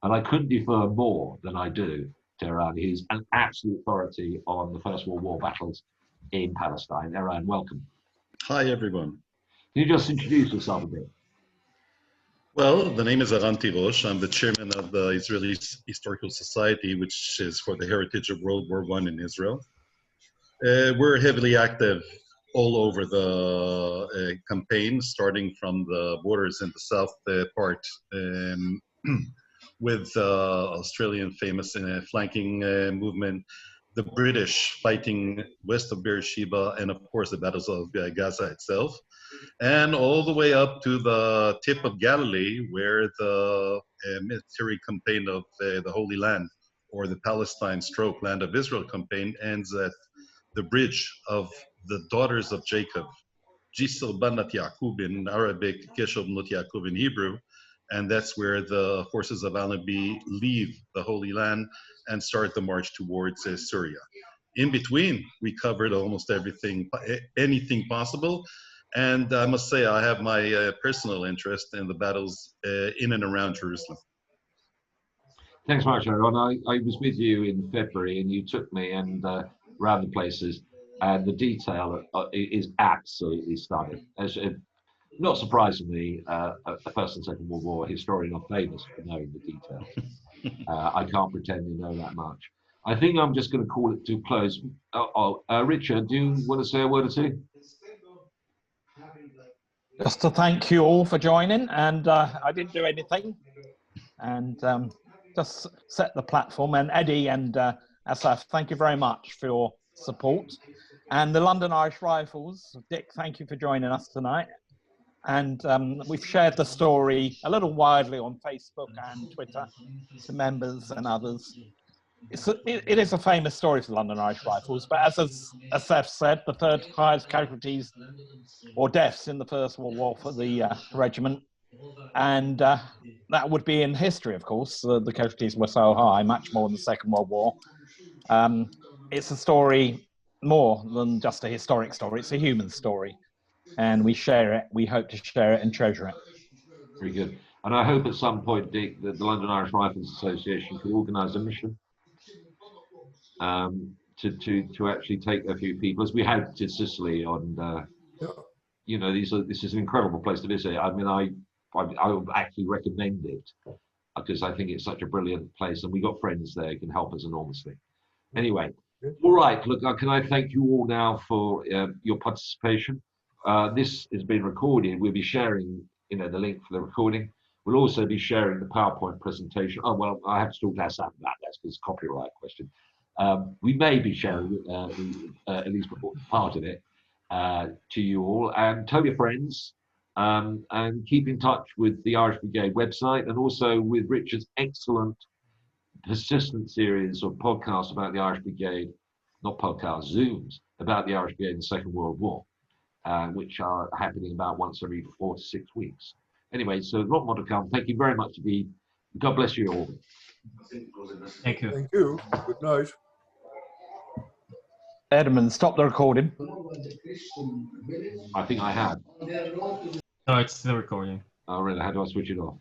and I couldn't defer more than I do to Aaron. He's an absolute authority on the First World War battles in Palestine. Aaron, welcome. Hi, everyone. Can you just introduce yourself a bit? Well, the name is Aaron Tarosh. I'm the chairman of the Israeli Historical Society, which is for the heritage of World War I in Israel. We're heavily active all over the campaign, starting from the borders in the south part with Australian famous flanking movement, the British fighting west of Beersheba, and of course the battles of Gaza itself, and all the way up to the tip of Galilee, where the military campaign of the Holy Land or the Palestine stroke Land of Israel campaign, ends at the bridge of the daughters of Jacob, Jisr Banat Yaqub in Arabic, Keshob Not Yaqub in Hebrew, and that's where the forces of Allenby leave the Holy Land and start the march towards Syria. In between, we covered almost everything, anything possible, and I must say I have my personal interest in the battles in and around Jerusalem. Thanks much, Aaron. I was with you in February, and you took me and around the places, and the detail is absolutely stunning. Not surprisingly, a First and Second World War historian are famous for knowing the details. I can't pretend to know that much. I think I'm just going to call it to close. Richard, do you want to say a word or two? Just to thank you all for joining, and I didn't do anything, and just set the platform. And Eddie and Asaf, thank you very much for your support. And the London Irish Rifles, Dick, thank you for joining us tonight. And we've shared the story a little widely on Facebook and Twitter to members and others. It is a famous story for the London Irish Rifles, but as Asaf said, the third highest casualties or deaths in the First World War for the regiment. And that would be in history, of course. The casualties were so high, much more than the Second World War. It's a story more than just a historic story. It's a human story. And we share it. We hope to share it and treasure it. Very good. And I hope at some point, Dick, that the London Irish Rifles Association could organise a mission to actually take a few people, as we had to Sicily on. You know, this is an incredible place to visit. I mean, I would actually recommend it because I think it's such a brilliant place, and we got friends there who can help us enormously. Anyway, all right. Look, can I thank you all now for your participation? This has been recorded. We'll be sharing, the link for the recording. We'll also be sharing the PowerPoint presentation. Oh, well, I have to talk to Asaf about that because it's a copyright question. We may be sharing at least part of it to you all, and tell your friends, and keep in touch with the Irish Brigade website, and also with Richard's excellent persistent series of podcasts about the Irish Brigade, not podcasts, Zooms, about the Irish Brigade in the Second World War, which are happening about once every 4 to 6 weeks. Anyway, so a lot more to come. Thank you very much indeed. God bless you all. Thank you. Thank you. Good night. Edmund, stop the recording. I think I have. No, it's still recording. Oh, really? How do I switch it off?